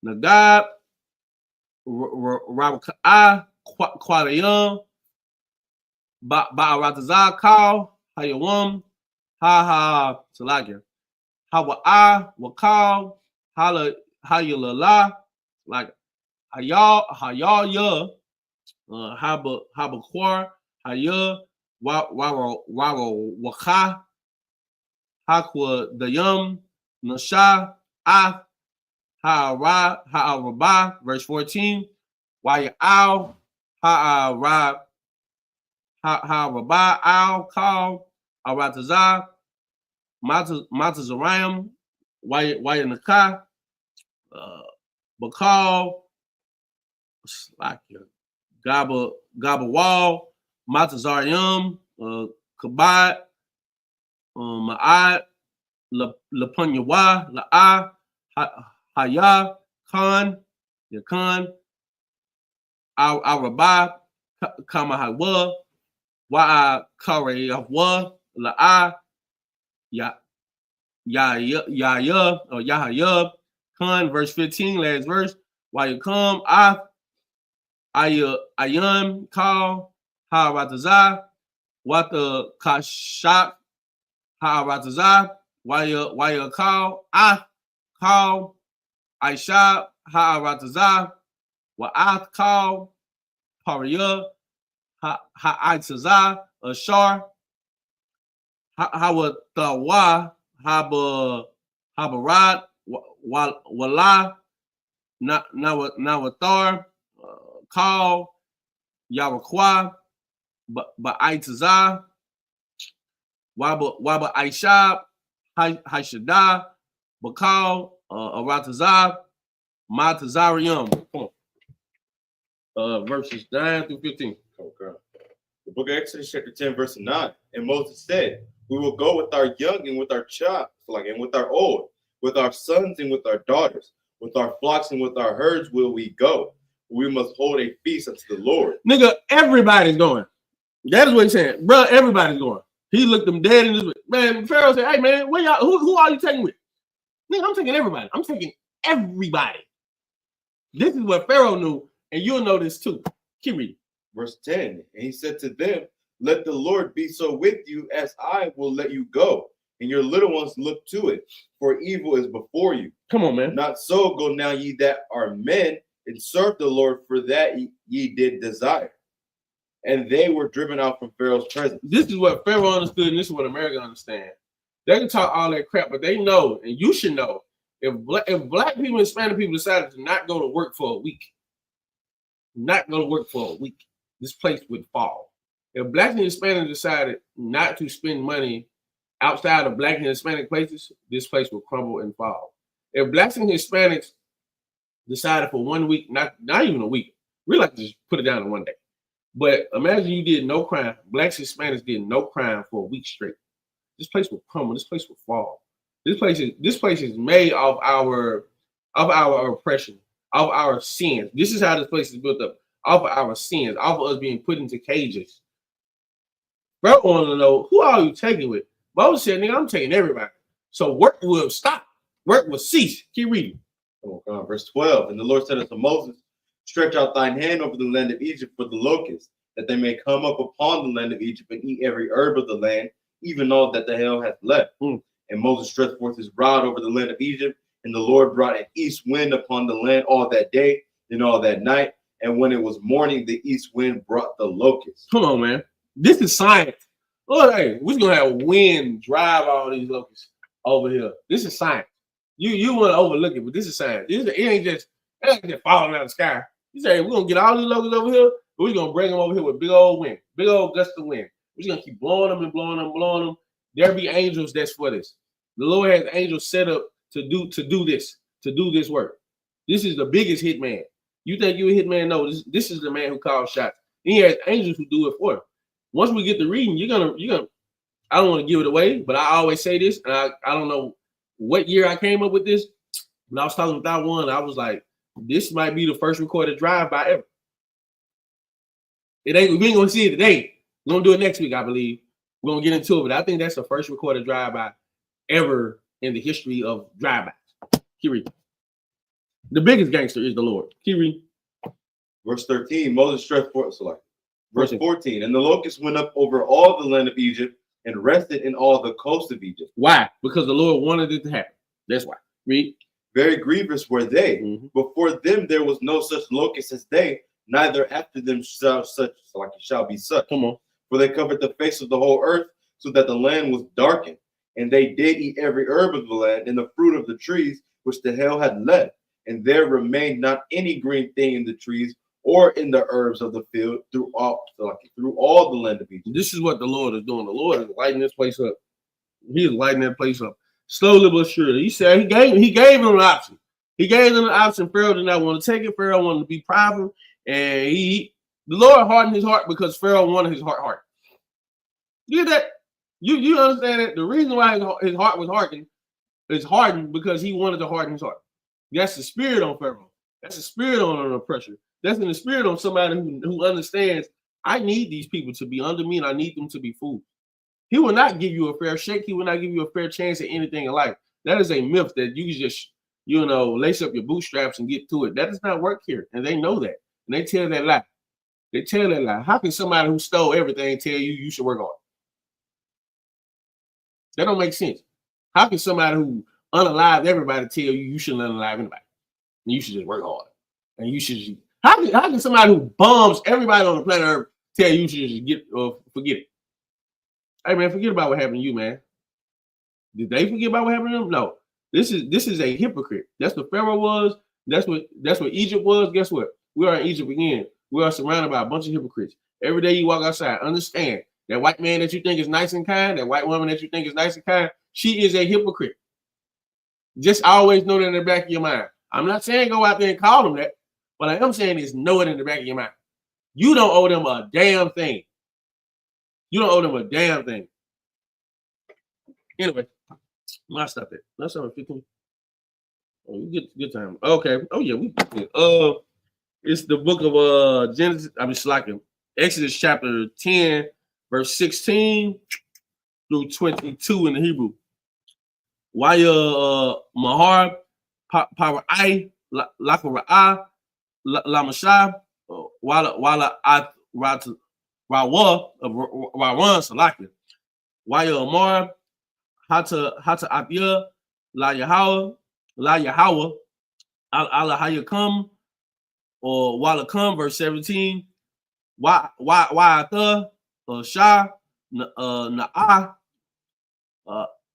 Nagab, Rabakah, Quadayum, Ba'aratazah, Kal, Hayawam, Salakia, Wakal, Hayalala, like Hayal, Habakwar, Haya, Waka, Hakwa Dayum, Nasha, Ha'arabah, verse 14, Wa'al, Ha'arabah, Al, Kal, Aratazah, Matazariam, Wayanaka, Bakal, Gabawal, Matazarium, Kabat, Ma'at, Lapunyawa, La'a, Haya, Khan, Yakan, Al-Rabah, Kamahawa, Wa'a Kareyawa, La'a, Yahya, Khan, verse 15, last verse. While you come, Ayun, Kal, Ha'aratazah, Wata Kashak, Ha'aratazah, while you call, Kal, Aisha, Ha'aratazah, Wa'at Kal, Pariya, Ha'aitazah, Ashar, Hawatawa, Habarat, Wala, Nawathar, Kal, Yarakwa, Ba'aitazah, Waba Aisha, Haishada, Bakal, Aratazah, Matazarium. Come on. Verses 9 through 15. Okay. The book of Exodus, chapter 10, verse 9. And Moses said, we will go with our young and with our child, and with our old, with our sons and with our daughters, with our flocks and with our herds will we go. We must hold a feast unto the Lord. Nigga, everybody's going. That is what he's saying. Bro, everybody's going. He looked them dead in his way. Man, Pharaoh said, hey, man, where y'all, who are you taking with? Nigga, I'm taking everybody. I'm taking everybody. This is what Pharaoh knew, and you'll know this too. Keep reading. Verse 10, and he said to them, let the Lord be so with you as I will let you go, and your little ones look to it, for evil is before you. Come on, man. Not so go now ye that are men, and serve the Lord, for that ye did desire. And they were driven out from Pharaoh's presence. This is what Pharaoh understood, and this is what America understands. They can talk all that crap, but they know, and you should know, if black people and Hispanic people decided to not go to work for a week, this place would fall. If black and Hispanic decided not to spend money outside of black and Hispanic places, this place will crumble and fall. If blacks and Hispanics decided for 1 week, not even a week, we like to just put it down in 1 day. But imagine you did no crime. Blacks and Hispanics did no crime for a week straight. This place will crumble. This place will fall. This place is made of our oppression, of our sins. This is how this place is built up. Off of our sins, off of us being put into cages. Bro, I want to know, who are you taking with? Moses said, nigga, I'm taking everybody. So work will stop. Work will cease. Keep reading. Oh God, verse 12. And the Lord said unto Moses, stretch out thine hand over the land of Egypt for the locusts, that they may come up upon the land of Egypt and eat every herb of the land, even all that the hell hath left. And Moses stretched forth his rod over the land of Egypt, and the Lord brought an east wind upon the land all that day and all that night, And when it was morning, the east wind brought the locusts. Come on, man. This is science. Look, hey, we're gonna have wind drive all these locusts over here. This is science. You want to overlook it, but this is science. It ain't just falling out of the sky. You say we're gonna get all these locusts over here, but we're gonna bring them over here with big old wind, big old gust of wind. We're just gonna keep blowing them and blowing them, blowing them. There be angels that's for this. The Lord has angels set up to do this work. This is the biggest hitman. You think you a hitman? No, this is the man who calls shots. He has angels who do it for him. Once we get to reading, you're gonna. I don't want to give it away, but I always say this, and I don't know what year I came up with this. When I was talking with that one, I was like, this might be the first recorded drive-by ever. We ain't gonna see it today. We're gonna do it next week, I believe. We're gonna get into it, but I think that's the first recorded drive-by ever in the history of drive-bys. Keep the biggest gangster is the Lord. Keep Verse 13, Moses stretched forth. Verse 14, and the locusts went up over all the land of Egypt and rested in all the coast of Egypt. Why? Because the Lord wanted it to happen. That's why. Read. Very grievous were they. Mm-hmm. Before them there was no such locust as they, neither after them shall be such. Come on. For they covered the face of the whole earth, so that the land was darkened. And they did eat every herb of the land and the fruit of the trees which the hail had left. And there remained not any green thing in the trees or in the herbs of the field through all the land of Egypt. This is what the Lord is doing. The Lord is lighting this place up. He is lighting that place up. Slowly but surely. He said he gave them an option. He gave them an option. Pharaoh did not want to take it. Pharaoh wanted to be prideful. And the Lord hardened his heart because Pharaoh wanted his heart. You get that? You understand that? The reason why his heart was hardened because he wanted to harden his heart. That's the spirit on Pharaoh. That's the spirit on the pressure. That's in the spirit on somebody who understands, I need these people to be under me and I need them to be fools. He will not give you a fair shake. He will not give you a fair chance at anything in life. That is a myth that you just, lace up your bootstraps and get to it. That does not work here. And they know that. And they tell that lie. They tell that lie. How can somebody who stole everything tell you should work hard? That don't make sense. How can somebody who unalived everybody tell you shouldn't unalive anybody? And you should just work hard. And you should. How can somebody who bombs everybody on the planet Earth tell you should just forget it? Hey man, forget about what happened to you, man. Did they forget about what happened to them? No. This is a hypocrite. That's what Pharaoh was. That's what Egypt was. Guess what? We are in Egypt again. We are surrounded by a bunch of hypocrites. Every day you walk outside, understand that white man that you think is nice and kind, that white woman that you think is nice and kind, she is a hypocrite. Just always know that in the back of your mind. I'm not saying go out there and call them that. What I am saying is know it in the back of your mind. You don't owe them a damn thing. You don't owe them a damn thing. Anyway, my stuff there. That's 15. Oh, you get good time. Okay. Oh yeah, we good. It's the book of Genesis. Exodus chapter 10, verse 16 through 22 in the Hebrew. Waya Mahar Power I Lakara Lamashah Wala Rawa Rawan Salaki Waya Amar Hata Abia La Yahweh Allah Hayakam or Walakam, verse 17. Wa'atha Shah Na'ah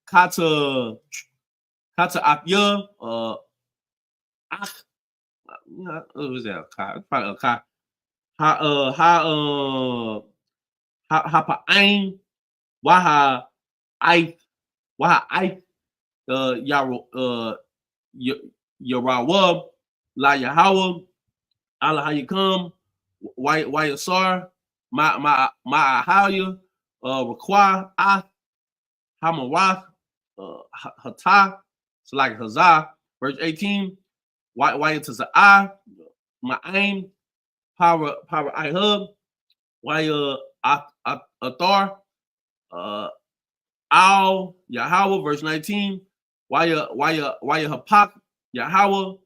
Kata Apya what was that? Probably Ha'ain Waha Ith Yarawab La Yahweh Allah Hayakam Wayasar Ma'ahaya Rakwa Ath Hamarath Hata it's like Hazah, verse 18. Wayatazah Ma'ain Power Ihub Waya Athar Al Yahweh, verse 19. Waya Hapak Yahweh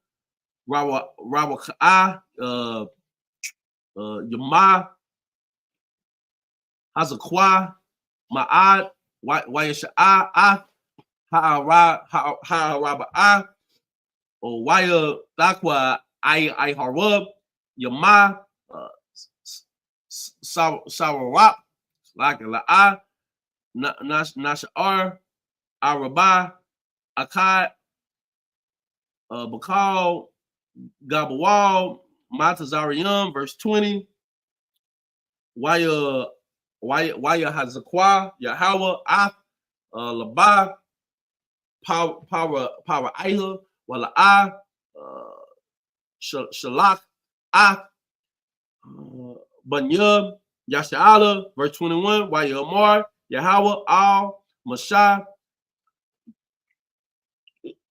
Rawaka'ah Yama Hazakwa Ma'ad Wayasha'ah Ha'araba'ah or Waya Thakwa I Harub Yama, Sawarap, like La'a, Nashar, Araba, Akkad, Bakal, Gabawal, Matazarium, verse 20. Waya Hazakwa, Yahweh, Ath, Labah, Power Iha, Wala Shalak, Ath, Bunyub, Yasha'ala, verse 21. Waya Amar, Yahweh, Al, Mashah.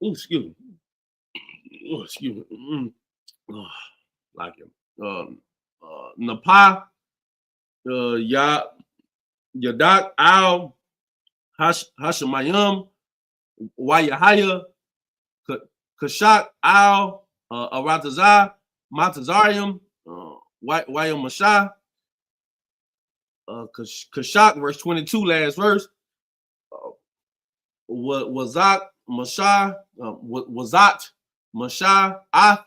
Excuse me. Excuse me. Like him. Napa, Yadak, Al, Hashemayim, Wayahaya, Kashak, Al, Aratazah, Matazarium, Wayam Mashah, Kashak, verse 22, last verse. Wazat, Mashah, Wazat, Mashah, Ath,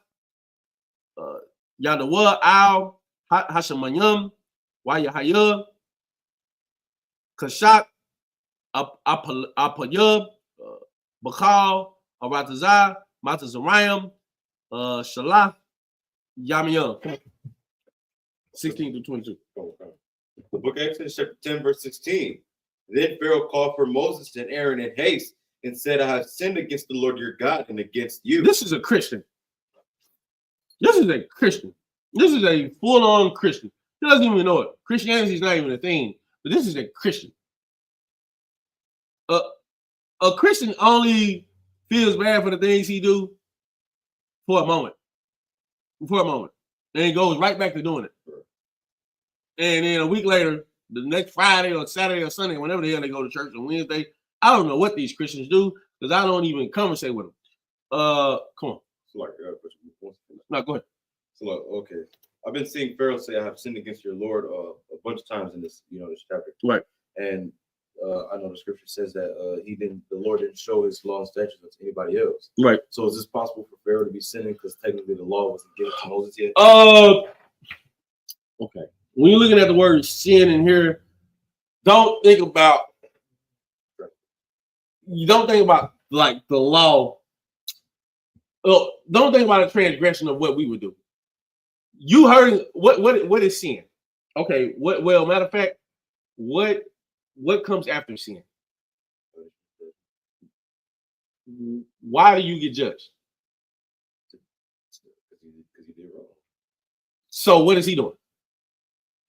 Yadawa, Al, Hashemayim, Wayahaya, Kashak, Apayub, Bakal, Aratazah, Matazarium, Shalach, Yamiyam. 16 to 22. The book of Exodus, chapter 10, verse 16. Then Pharaoh called for Moses and Aaron in haste and said, I have sinned against the Lord your God and against you. This is a Christian. This is a Christian. This is a full-on Christian. He doesn't even know it. Christianity is not even a thing, but this is a Christian. A Christian only feels bad for the things he do for a moment. For a moment. And he goes right back to doing it. And then a week later, the next Friday or Saturday or Sunday, whenever the hell they go to church on Wednesday, I don't know what these Christians do because I don't even conversate with them. Come on. So like, no, go ahead. So like, okay. I've been seeing Pharaoh say, I have sinned against your Lord a bunch of times in this, this chapter. Right. And I know the scripture says that the Lord didn't show his law and statutes to anybody else. Right. So is this possible for Pharaoh to be sinning because technically the law wasn't given to Moses yet? Okay. When you're looking at the word sin in here, don't think about like the law. Don't think about a transgression of what we would do. You heard what is sin? Okay. Well, matter of fact, what comes after sin? Why do you get judged? Because he did wrong. So what is he doing?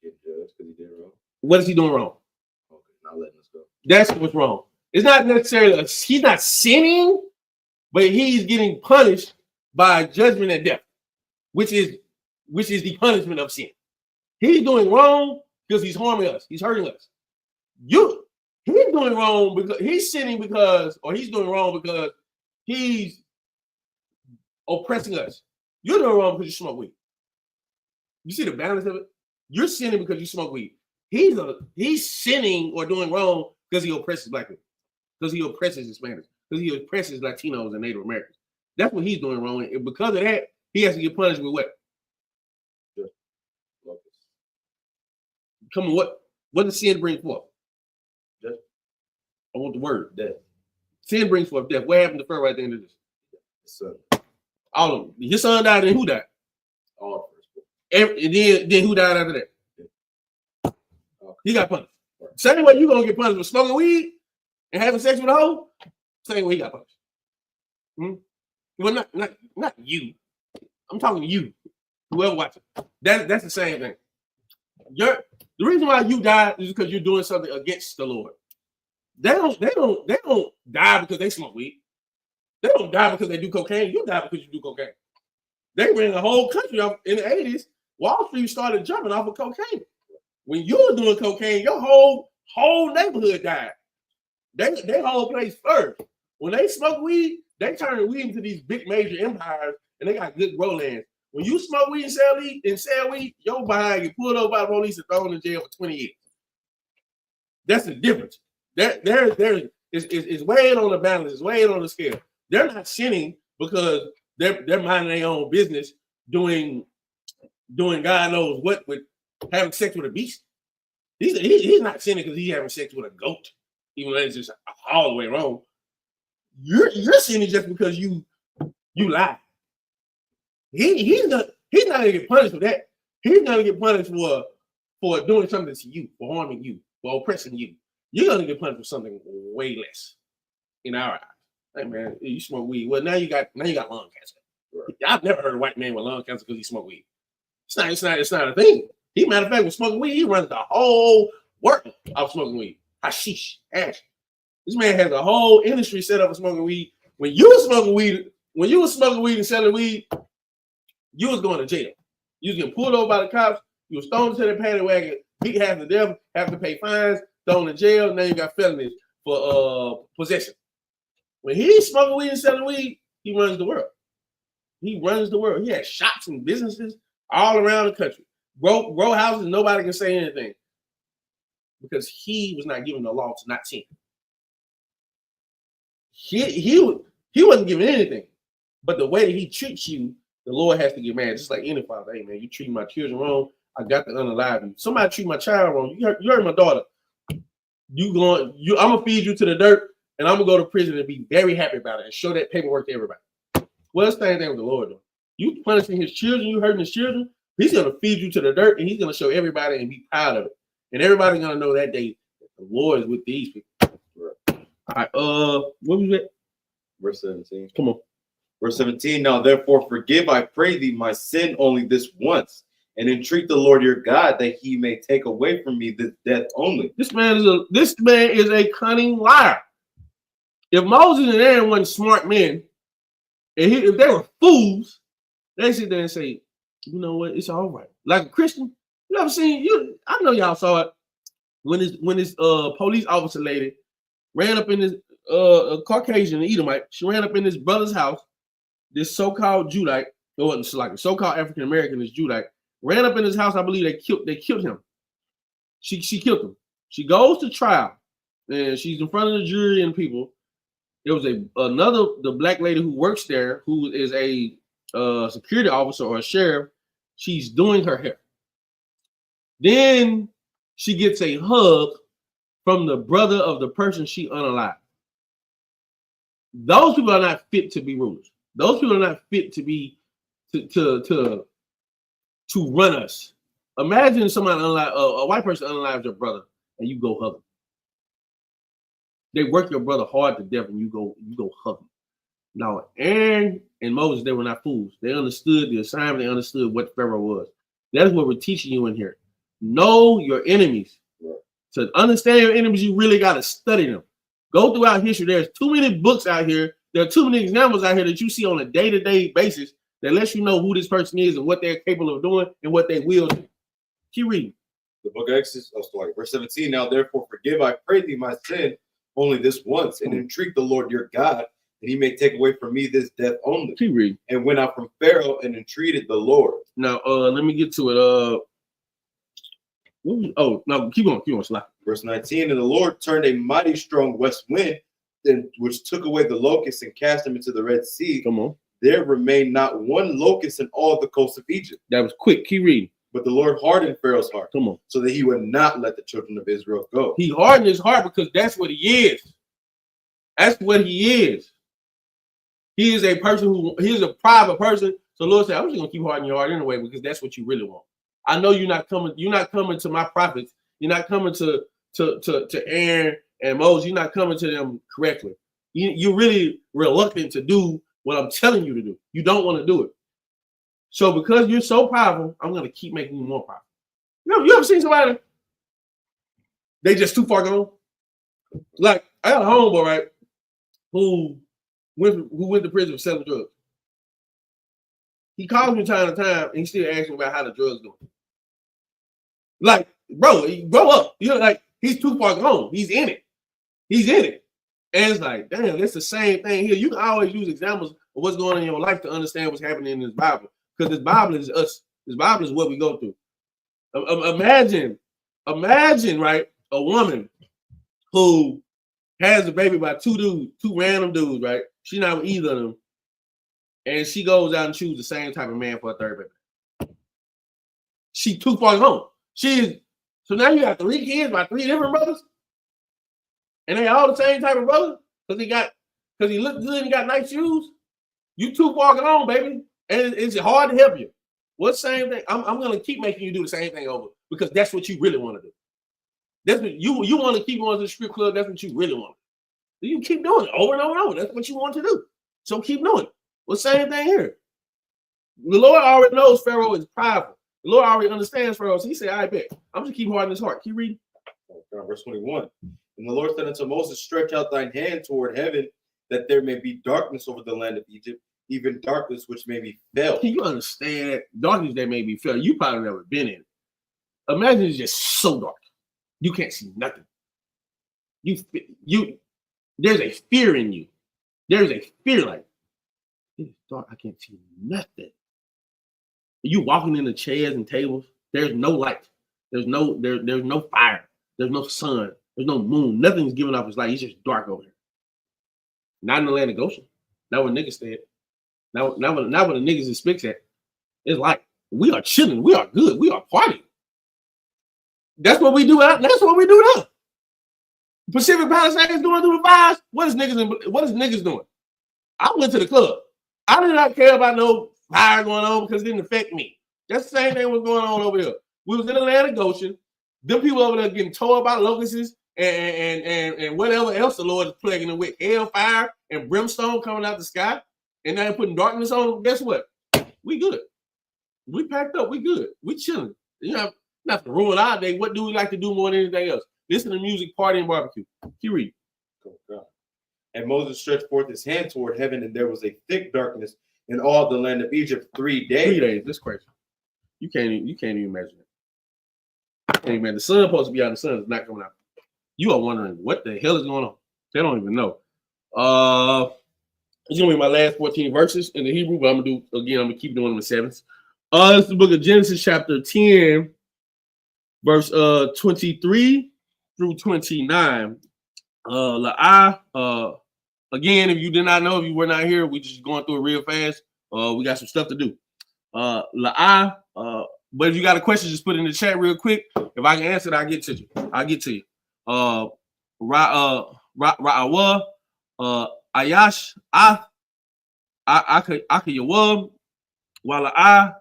Get judged because he did wrong. What is he doing wrong? Okay, not letting us go. That's what's wrong. It's not necessarily he's not sinning, but he's getting punished by judgment and death, which is the punishment of sin. He's doing wrong because he's harming us. He's hurting us. He's doing wrong because he's sinning or he's doing wrong because he's oppressing us. You're doing wrong because you smoke weed. You see the balance of it? You're sinning because you smoke weed. He's sinning or doing wrong because he oppresses black people, because he oppresses Hispanics, because he oppresses Latinos and Native Americans. That's what he's doing wrong. And because of that, he has to get punished with what? Come on, what does sin bring forth? Death. I want the word. Death. Sin brings forth death. What happened to Pharaoh at the end of this? Son. All of them. His son died, and who died? All and then who died after that? He got punished. Same way you're gonna get punished with smoking weed and having sex with a hoe. Same way he got punished. Well, not you. I'm talking to you. Whoever watching. That's the same thing. The reason why you die is because you're doing something against the Lord. They don't die because they smoke weed. They don't die because they do cocaine. You die because you do cocaine. They ran the whole country off in the 80s. Wall Street started jumping off of cocaine. When you were doing cocaine, your whole neighborhood died. They whole place first. When they smoke weed, they turn weed into these big major empires, and they got good grow lands. When you smoke weed and sell weed, your behind get pulled over by the police and thrown in jail for 20 years. That's the difference. It's weighing on the balance. It's weighing on the scale. They're not sinning because they're minding their own business, doing doing God knows what with having sex with a beast. He's not sinning because he's having sex with a goat, even though it's just all the way wrong. You're sinning just because you lie. He's not gonna get punished for that. He's gonna get punished for doing something to you, for harming you, for oppressing you. You're gonna get punished for something way less in our eyes. Hey man, you smoke weed. Well, now you got lung cancer. Right. I've never heard a white man with lung cancer because he smoked weed. It's not a thing. He, matter of fact, with smoking weed, he runs the whole world of smoking weed. Hashish, ash. This man has a whole industry set up for smoking weed. When you were smoking weed and selling weed, you was going to jail. You was getting pulled over by the cops. You was thrown to the paddy wagon, beat half to death, have to pay fines, thrown in jail. Now you got felonies for possession. When he's smoking weed and selling weed, he runs the world. He runs the world. He has shops and businesses all around the country. Grow houses, nobody can say anything. Because he was not given the law to not sin. He wasn't given anything. But the way that he treats you, the Lord has to get mad. Just like any father. Hey man, you treat my children wrong, I got to unalive you. Somebody treat my child wrong. You heard my daughter. I'm gonna feed you to the dirt, and I'm gonna go to prison and be very happy about it and show that paperwork to everybody. Well, it's the same thing with the Lord though. You punishing his children, you hurting his children, he's gonna feed you to the dirt and he's gonna show everybody and be proud of it. And everybody's gonna know that day that the Lord is with these people. Right. All right, what was it? Verse 17. Come on. Verse 17. Now therefore forgive, I pray thee, my sin only this once, and entreat the Lord your God that he may take away from me this death only. This man is a cunning liar. If Moses and Aaron weren't smart men, and if they were fools, they sit there and say, you know what, it's all right. Like a Christian, you ever seen, I know y'all saw it, when this police officer lady ran up in this Caucasian Edomite, she ran up in this brother's house, this so-called Judite, or like a so-called African-American, this Judite, ran up in his house. I believe they killed him. She killed him. She goes to trial, and she's in front of the jury and people. There was the black lady who works there, who is a security officer or a sheriff. She's doing her hair. Then she gets a hug from the brother of the person she unalived. Those people are not fit to be rulers. Those people are not fit to be to run us. Imagine somebody a white person unalives your brother and you go hug him. They work your brother hard to death and you go hug him. Now, Aaron and Moses, they were not fools. They understood the assignment. They understood what Pharaoh was. That is what we're teaching you in here. Know your enemies. To understand your enemies, you really got to study them. Go throughout history. There's too many books out here. There are too many examples out here that you see on a day-to-day basis that lets you know who this person is and what they're capable of doing and what they will do. Keep reading. The book of Exodus, verse 17. Now therefore forgive, I pray thee, my sin only this once, and entreat the Lord your God that he may take away from me this death only. Keep reading. And went out from Pharaoh and entreated the Lord. Now, let me get to it. No, keep on, slide. Verse 19. And the Lord turned a mighty strong west wind, which took away the locusts and cast them into the Red Sea. Come on. There remained not one locust in all the coast of Egypt. That was quick. Keep reading. But the Lord hardened Pharaoh's heart. Come on. So that he would not let the children of Israel go. He hardened his heart because that's what he is. That's what he is. He is a person he is a private person. So the Lord said, I'm just gonna keep hardening your heart anyway, because that's what you really want. I know you're not coming to my prophets. You're not coming to Aaron and Moses. You're not coming to them correctly. You're really reluctant to do what I'm telling you to do. You don't want to do it. So because you're so powerful, I'm gonna keep making you more powerful. You ever seen somebody? They just too far gone. Like I got a homeboy, right, who went to prison for selling drugs. He calls me time to time, and he still asks me about how the drugs going. Like, bro, grow up. Like he's too far gone. He's in it. And it's like, damn, it's the same thing here. You can always use examples of what's going on in your life to understand what's happening in this Bible. Because this Bible is us. This Bible is what we go through. Imagine, right, a woman who has a baby by two random dudes, right? She's not with either of them. And she goes out and chooses the same type of man for a third baby. She too far gone. So now you got 3 kids by 3 different brothers, and they all the same type of brother because he looked good and got nice shoes. You too far gone, baby, and it's hard to help you. What same thing? I'm gonna keep making you do the same thing over because that's what you really want to do. That's what you want to keep going to the strip club. That's what you really want. You keep doing it over and over and over. That's what you want to do. So keep doing it. Well, same thing here. The Lord already knows Pharaoh is prideful. The Lord already understands Pharaoh. So he said, I bet. I'm just keep hardening his heart. Keep reading. Verse 21. And the Lord said unto Moses, stretch out thine hand toward heaven, that there may be darkness over the land of Egypt, even darkness which may be felt. Can you understand that? Darkness that may be felt? You probably never been in it. Imagine it's just so dark. You can't see nothing. There's a fear in you. There's a fear like, it's dark, I can't see nothing. You walking in the chairs and tables, there's no light. There's no fire. There's no sun. There's no moon. Nothing's giving off its light. It's just dark over here. Not in the land of Goshen. Not where niggas stay at. Not where the niggas expect at. It's like, we are chilling. We are good. We are partying. That's what we do. That's what we do now. Pacific Palisades going through the fires. What is niggas doing? I went to the club. I did not care about no fire going on because it didn't affect me. That's the same thing was going on over here. We was in the land of Goshen. Them people over there getting tore by locusts and whatever else the Lord is plaguing them with. Hellfire and brimstone coming out the sky. And now putting darkness on them. Guess what? We good. We packed up. We good. We chilling. You know, not to ruin our day. What do we like to do more than anything else? Listen to music, party, and barbecue. Keep reading. And Moses stretched forth his hand toward heaven, and there was a thick darkness in all the land of Egypt 3 days. 3 days. That's crazy. You can't even imagine it. Hey man, the sun supposed to be out. The sun is not coming out. You are wondering what the hell is going on. They don't even know. It's gonna be my last 14 verses in the Hebrew, but I'm gonna keep doing them in sevens. It's the book of Genesis, chapter 10, verse 23 through 29. Again, if you did not know, if you were not here, we just going through it real fast. We got some stuff to do. But if you got a question, just put it in the chat real quick. If I can answer it, I'll get to you. Ra'awa, Ayash, Akayawa, Wala'a,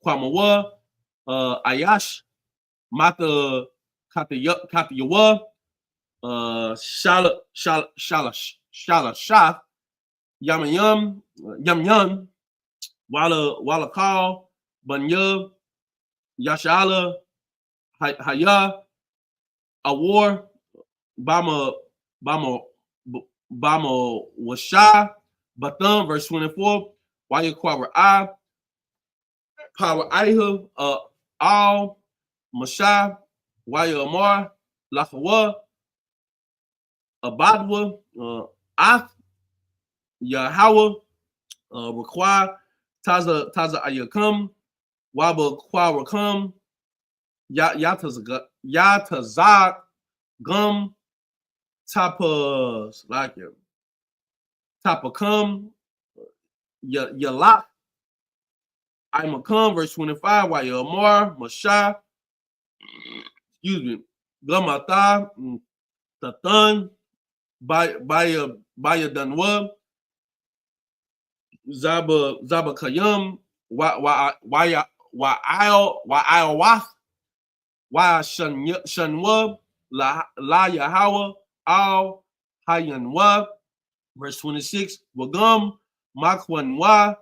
Kwamawa, Ayash, Mata Katayawa, Shala Shah, Yam Yam, Wala Kal, Banya, Yashala, Haya, Awar, Bama Washa, Batham, verse 24, Waya Kwara Power Iha, Al, Masha, Waya Amar, Lafawa, Abadwa, Ath, Yahawa, Require, Taza Ayakam, Waba Kwarakam, Yatazak, Gum, Tapas, like him, Tapakam, Yalak, Imakam, verse 25, Waya Amar, Masha, Gamata, Tatan, Baya Danwa, Zaba Kayam, Wa'awath, Wa Shanwa, La Yahawa, Al Hayanwa, verse 26, Wagum, Makwanwa,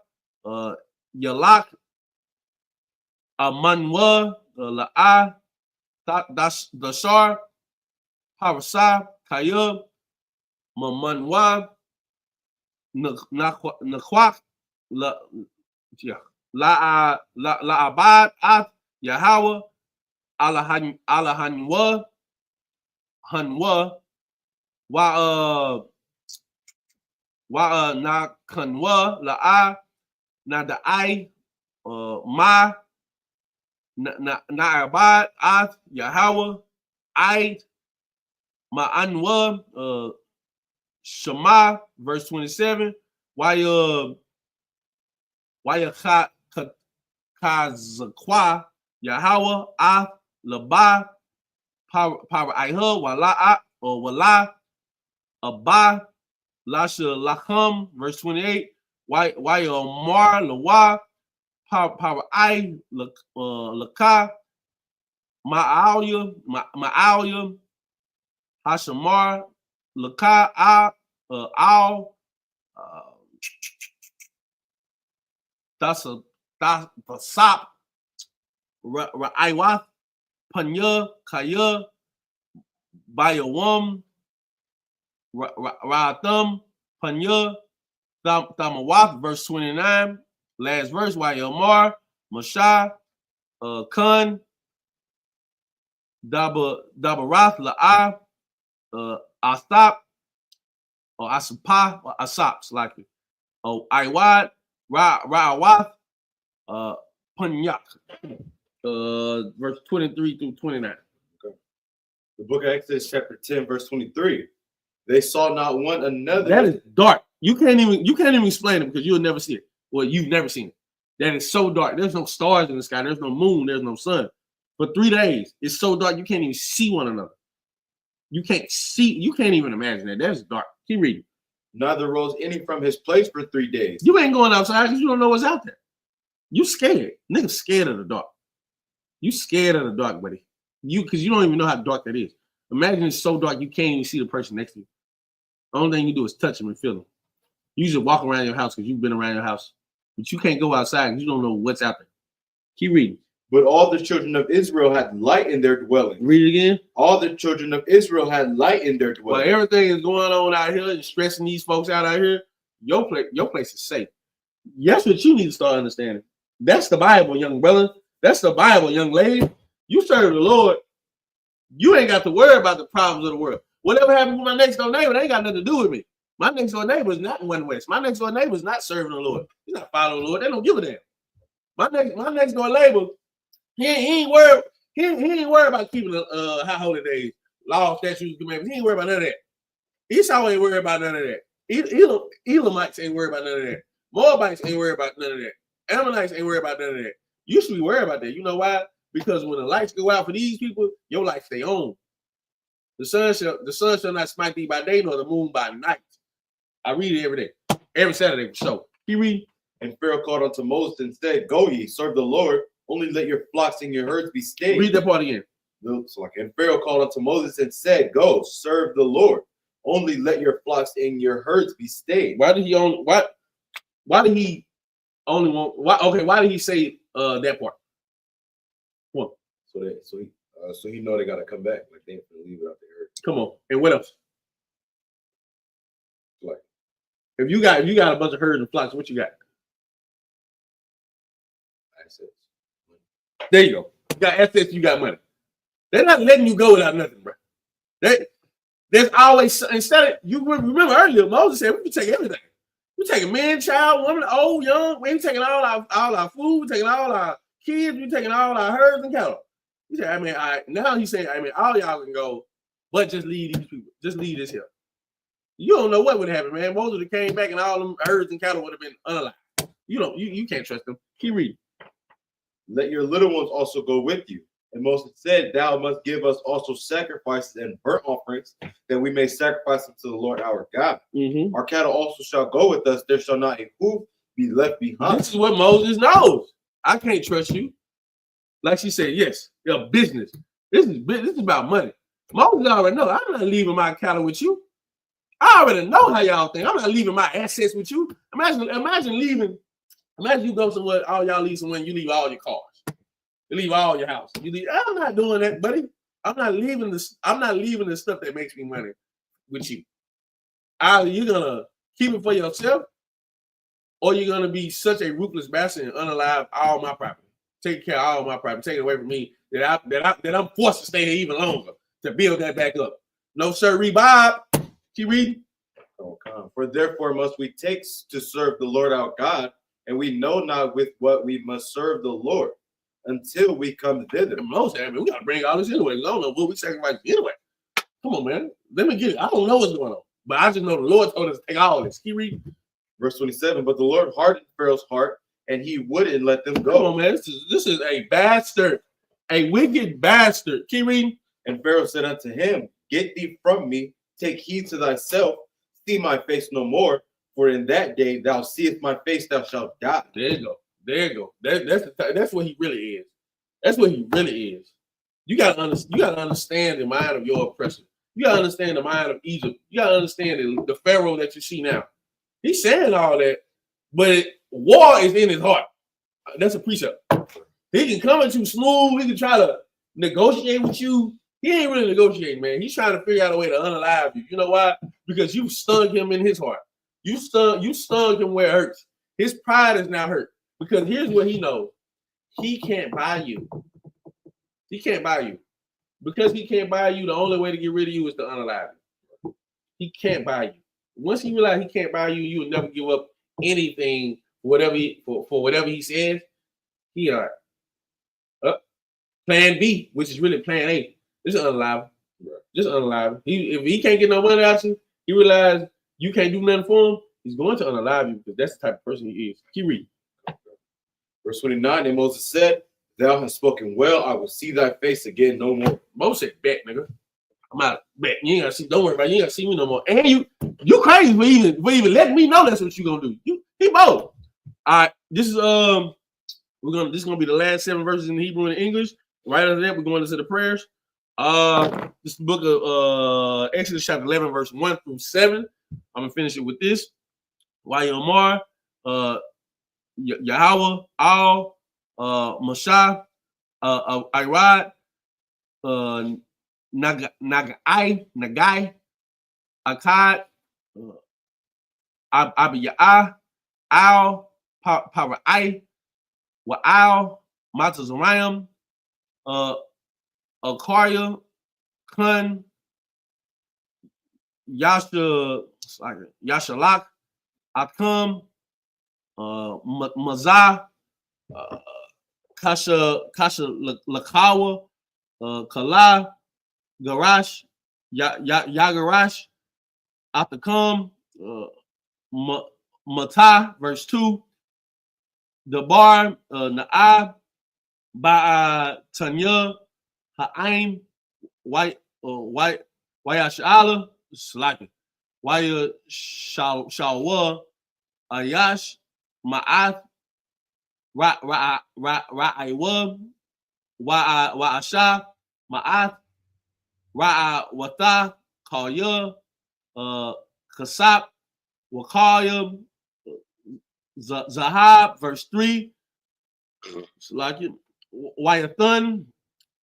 Yalak, Amanwa, La'a, Dashar, Harasa, Kayub, Mamanwa, Nakwak, La'abad, At, Yahawa, Alahanwa, Hanwa, Nakanwa, La'a, Nadai, Ma, Na'abad, At, Yahawa, Aid, Ma'anwa, Shema, verse 27, Waya Kazakwa, Yahweh, Ah, Labai, Power Iha, Wala, or Wala, Abba, Lasha Lacham, verse 28. Why Mar, Lawa, Power I, Laka, Ma'alia, Hashamar, Laka, Al, Tasap, Ra'aywath, Panya, Kaya, Bayawam, Ra'atham, Panya, Thamawath, verse 29. Last verse, Wayomar, Mashah, Kun, Dabarath, La'ah, Asap, or Asapa, or Asap, likely. Oh, Iwad, Ra'awath, Punyak, verse 23 through 29. Okay. The book of Exodus, chapter 10, verse 23. They saw not one another. That is dark. You can't even explain it because you'll never see it. Well, you've never seen it. That is so dark. There's no stars in the sky. There's no moon. There's no sun. For 3 days, it's so dark you can't even see one another. You can't even imagine that. That's dark. Keep reading. Neither rose any from his place for 3 days. You ain't going outside because you don't know what's out there. You scared. Niggas scared of the dark. You scared of the dark, buddy. Because you don't even know how dark that is. Imagine it's so dark you can't even see the person next to you. The only thing you do is touch them and feel them. You just walk around your house because you've been around your house. But you can't go outside because you don't know what's out there. Keep reading. But all the children of Israel had light in their dwelling. Read it again. All the children of Israel had light in their dwelling. Well, everything is going on out here and stressing these folks out here. Your place is safe. That's what you need to start understanding. That's the Bible, young brother. That's the Bible, young lady. You serve the Lord. You ain't got to worry about the problems of the world. Whatever happens with my next door neighbor, they ain't got nothing to do with me. My next door neighbor is not in One West. My next door neighbor is not serving the Lord. He's not following the Lord. They don't give a damn. My next door neighbor, he ain't worried. He ain't worried about keeping the high holy days, law, statutes, commandments. He ain't worried about none of that. Esau ain't worried about none of that. Elamites ain't worried about none of that. Moabites ain't worried about none of that. Ammonites ain't worried about none of that. You should be worried about that. You know why? Because when the lights go out for these people, your light stay on. The sun shall not smite thee by day, nor the moon by night. I read it every day, every Saturday for sure. He read. And Pharaoh called unto Moses and said, Go ye, serve the Lord. Only let your flocks and your herds be stayed. Read that part again. And Pharaoh called unto Moses and said, Go, serve the Lord. Only let your flocks and your herds be stayed. Why did he only want? Why did he say that part? What? So he know they gotta come back. Like they ain't gonna leave it out there. Come on. And what else? Like if you got a bunch of herds and flocks, what you got? Assets. There you go. You got assets, you got money. They're not letting you go without nothing, bro. There's always, instead of, you remember earlier, Moses said we can take everything. We taking man, child, woman, old, young. We taking all our food. We taking all our kids. We taking all our herds and cattle. He said, now he's saying, all y'all can go, but just leave these people. Just leave this here. You don't know what would happen, man. Moses would have came back and all them herds and cattle would have been unalive. You can't trust them. Keep reading. Let your little ones also go with you. And Moses said, Thou must give us also sacrifices and burnt offerings, that we may sacrifice unto the Lord our God. Mm-hmm. Our cattle also shall go with us. There shall not a hoof be left behind. This is what Moses knows. I can't trust you. Like she said, yes, your business. This is about money. Moses already know. I'm not leaving my cattle with you. I already know how y'all think. I'm not leaving my assets with you. Imagine leaving. Imagine you go somewhere, all y'all leave somewhere, and you leave all your cars. You leave all your house. I'm not doing that, buddy. I'm not leaving the stuff that makes me money with you. Either you're gonna keep it for yourself, or you're gonna be such a ruthless bastard and unalive all my property. Take care of all my property, take it away from me that I'm forced to stay here even longer to build that back up. No, sir, Bob. Keep reading. Oh, come. For therefore must we take to serve the Lord our God, and we know not with what we must serve the Lord until we come thither. Most we gotta bring all this anyway. I don't know what we sacrifice anyway. Come on, man. Let me get it. I don't know what's going on, but I just know the Lord told us to take all this. Keep reading. Verse 27. But the Lord hardened Pharaoh's heart, and he wouldn't let them go. Come on, man. This is a bastard. A wicked bastard. Keep reading. And Pharaoh said unto him, Get thee from me, take heed to thyself, see my face no more, for in that day thou seest my face, thou shalt die. There you go. There you go. That's what he really is. That's what he really is. You gotta understand the mind of your oppressor. You gotta understand the mind of Egypt. You gotta understand the Pharaoh that you see now. He's saying all that, but war is in his heart. That's a precept. He can come at you smooth. He can try to negotiate with you. He ain't really negotiating, man. He's trying to figure out a way to unalive you. You know why? Because you stung him in his heart. You stung him where it hurts. His pride is now hurt. Because here's what he knows. He can't buy you. He can't buy you. Because he can't buy you, the only way to get rid of you is to unalive you. He can't buy you. Once he realizes he can't buy you, you will never give up anything for whatever he says. He all right. Plan B, which is really plan A. This is unalive. Just unalive. If he can't get no money out you, he realizes you can't do nothing for him, he's going to unalive you because that's the type of person he is. Keep reading. Verse 29, and Moses said, Thou hast spoken well, I will see thy face again no more. Moses said, Bet, nigga. I'm out. Bet. You ain't gotta see, don't worry about it. You ain't gotta see me no more. And you crazy for even letting me know that's what you gonna do. He bold. All right, this is this is gonna be the last 7 verses in the Hebrew and the English. Right after that, we're going into the prayers. This is the book of Exodus chapter 11, verse 1 through 7. I'm gonna finish it with this. Wayomar, Yahweh, Al, Mashah, Irad, Nagai, Akkad, Abiyah, Al, Parai, Wa'al, Matazariam, Akaria, Kun, Yashalak, Akum, Mazah, Kasha Lakawa, Kala, Garash, Yagarash, Atakam, Mata, verse 2, Dabar, Naab, Ba'a Tanya, Ha'aim, Wayashala, Slacking, Waya Shawa, Ayash, Ma'ath, Ra'aiwa, Wa'asha, Ma'ath, Ra'awatha, Kaya, Kasap, Wakaya, Zahab, verse 3, Slacking, Wayathan,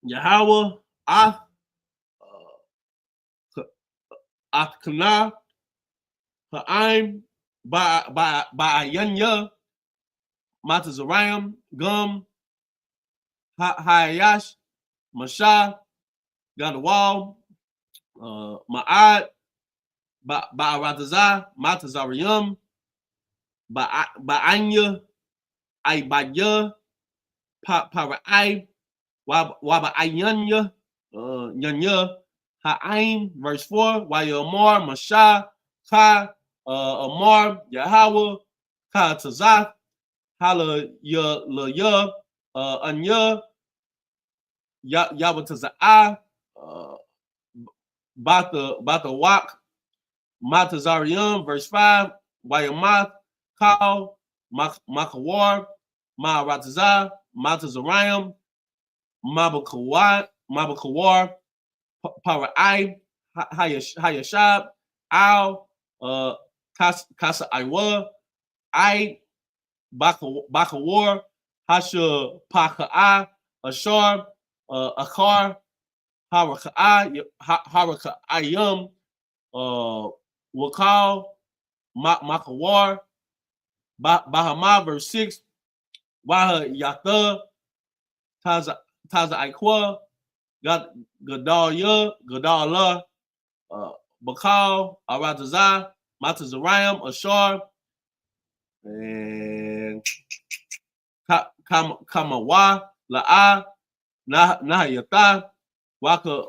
Yahweh, Athkana, Ha'aim, Ba'ayanya, Matazariam, Gum, Hayash, Mashah, Gadawal, Ma'ad, Ba'aratazah, Matazarium, Ba'anya, Aibaya, Para'ai, Waba'ayanya, Yanya, Ha'aim, verse 4, Wayomar, Mashah, Ka, Amar, Yahweh, Ka Tazath, Hala Ya, Anya, Yabatazah, Bata Wak, Matazarium, verse 5, Wayamath, Kal, Makawar, Ma'aratazah, Matazarium, Mabakawar, Para'ai, Hayashab, Al, Kasa Iwa, I, Bakawar, Hasha Paka'a, Ashar, Akar, Haraka'ayam, Wakal, Makawar, Bahama, verse 6, Waha Yatha, Taza Aikwa, Gadala, Bakal, Aratazah, Matazariam, Ashar, and Kamawa, La'a, Nahayatha, Waka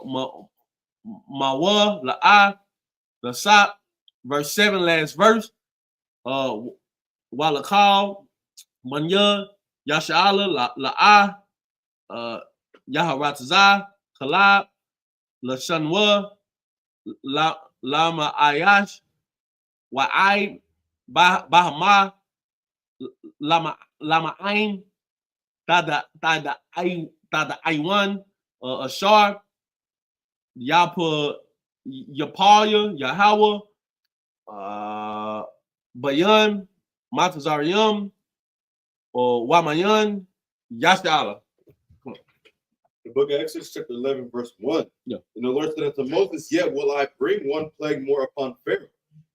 Mawa, La'a, Lasap, verse 7, last verse, Walakal, Manya, Yasha'ala, La'a, Yaharatazah, Kalab, Lashanwa, Lama Ayash, Wa'ai, Bahama, Lama Ain, Tada Aiwan, Ashar, Yapa, Yapaya, Yahawa, Bayan, Matazarium, or Wamayan, Yashdala. The book of Exodus, chapter 11, verse 1. Yeah. And the Lord said unto Moses, yet will I bring one plague more upon Pharaoh,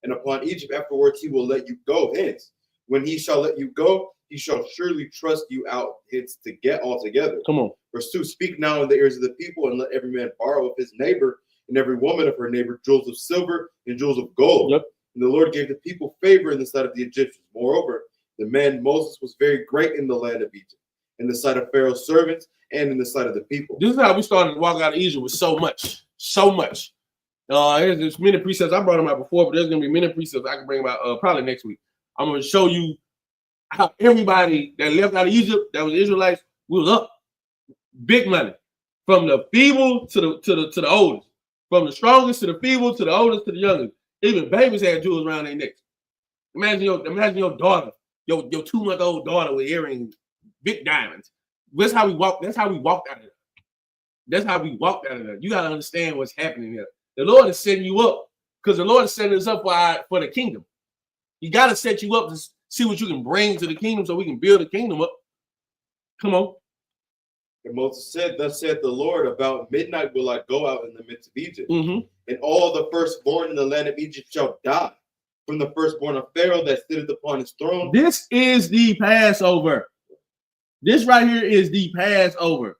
and upon Egypt afterwards he will let you go hence. When he shall let you go, he shall surely trust you out hence to get altogether. Come on. Verse 2, speak now in the ears of the people, and let every man borrow of his neighbor, and every woman of her neighbor, jewels of silver and jewels of gold. Yep. And the Lord gave the people favor in the sight of the Egyptians. Moreover, the man Moses was very great in the land of Egypt, in the sight of Pharaoh's servants, and in the sight of the people. This is how we started to walk out of Egypt with so much. There's many precepts. I brought them out before, but there's going to be many precepts I can bring about probably next week. I'm going to show you how everybody that left out of Egypt, that was Israelites, was up. Big money. From the feeble to the oldest. From the strongest to the feeble to the oldest to the youngest. Even babies had jewels around their necks. Imagine your daughter, your 2-month-old daughter with earrings, big diamonds. That's how we walked out of there. That's how we walked out of there. You got to understand what's happening here. The Lord is setting you up because the Lord is setting us up for the kingdom. He got to set you up to see what you can bring to the kingdom so we can build the kingdom up. Come on. And Moses said, thus saith the Lord, about midnight will I go out in the midst of Egypt, Mm-hmm. and all the firstborn in the land of Egypt shall die, from the firstborn of Pharaoh that sitteth upon his throne. This is the Passover. This right here is the Passover.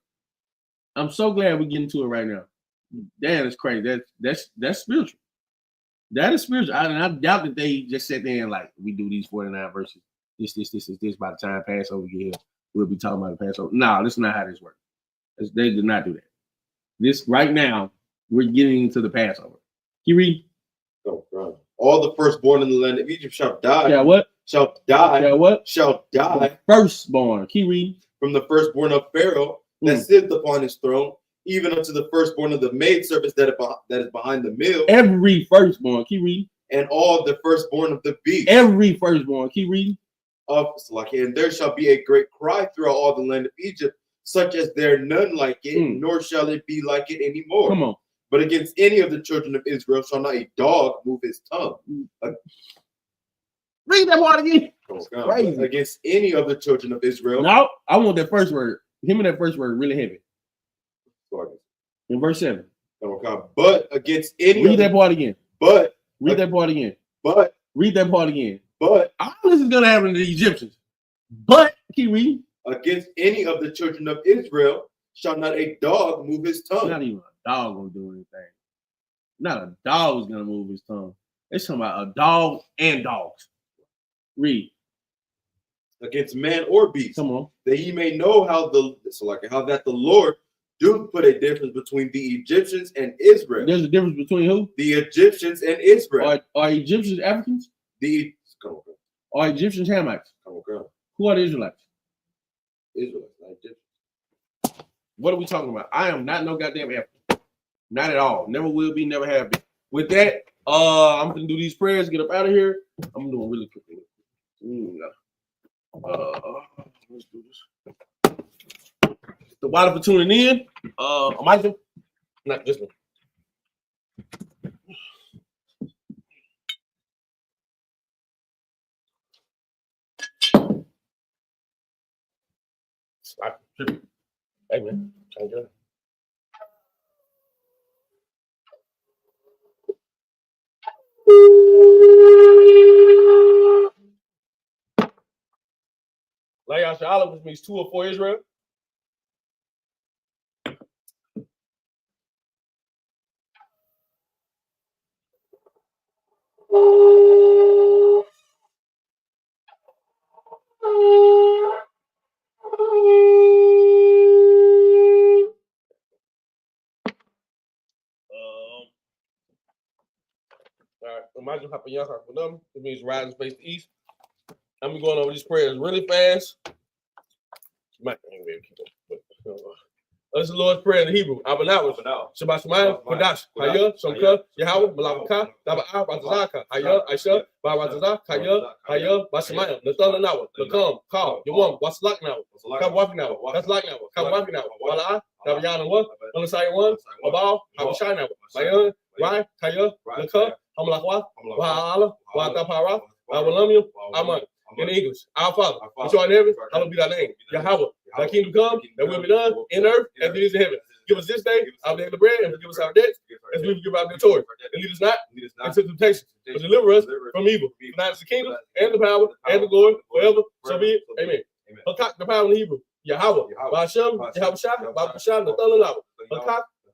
I'm so glad we're getting to it right now. Damn, it's crazy. That's spiritual. That is spiritual. I doubt that they just sat there and like, we do these 49 verses. This. By the time Passover get here, we'll be talking about the Passover. No, that's not how this works. They did not do that. This right now, we're getting into the Passover. Can you read? Oh, God. All the firstborn in the land of Egypt shall die. Yeah, what? Shall die. Yeah, what? Shall die. The firstborn. Can you read? From the firstborn of Pharaoh that sitteth upon his throne, even unto the firstborn of the maidservants that is behind the mill. Every firstborn. Can you read? And all the firstborn of the beast. Every firstborn. Can you read? And there shall be a great cry throughout all the land of Egypt, such as there none like it, nor shall it be like it anymore. Come on. But against any of the children of Israel shall not a dog move his tongue. Read that part again. Crazy. Against any of the children of Israel. No, I want that first word. Him and that first word really heavy. In verse 7. But against any read that part again. But read that part again. But read that part again. But all this is gonna happen to the Egyptians. But keep reading. Against any of the children of Israel shall not a dog move his tongue. Not even a dog gonna do anything. Not a dog is gonna move his tongue. It's talking about a dog and dogs. Read. Against man or beast. Come on. That ye may know how that the Lord do put a difference between the Egyptians and Israel. There's a difference between who? The Egyptians and Israel. Are Egyptians Africans? Are Egyptians Hamites? Who are the Israelites? Israelites, not Egyptians. What are we talking about? I am not no goddamn African. Not at all. Never will be, never have been. With that, I'm gonna do these prayers, get up out of here. I'm doing really quickly. Let's do this. The water for tuning in. Michael, not this one. Hey man, change it. Layasha Allah, which means 2 or 4 Israel. All right, imagine it means rise and face the east. I'm gonna be going over these prayers really fast. That's the Lord's Prayer in the Hebrew. Abanawas. Shabbat Shemayim, Kodash, Hayah, Shamka, Yahweh, Malakah, Daba'ah, Batazaka, Hayah, Aisha, Baratazah, Hayah, Bashemayim, Nathan Nawa, Lakam, Kal, Yawam, Waslak now, Kabwaki now, that's like now, Kabwaki now, Wala, Dabayana one, Unasai one, Abal, Habashai now, Mayan, Rai, Hayah, Lakah, Hamalakwa, Wahala, Watapara, Awalamia, Aman. In English, our Father, which art in heaven, hallowed be thy name. Yahweh, thy kingdom come, that will be done in earth as it is in heaven. Give us this day our daily bread, and forgive us our debts, as we forgive our debtors. And lead us not into temptation, but deliver us from evil. For thine is the kingdom, and the power, and the glory, forever. So be it. Amen. Hakak, the power in Hebrew. Yahweh, Ba'ashem, Yahweh Shah, Ba'ashem, the thunder now.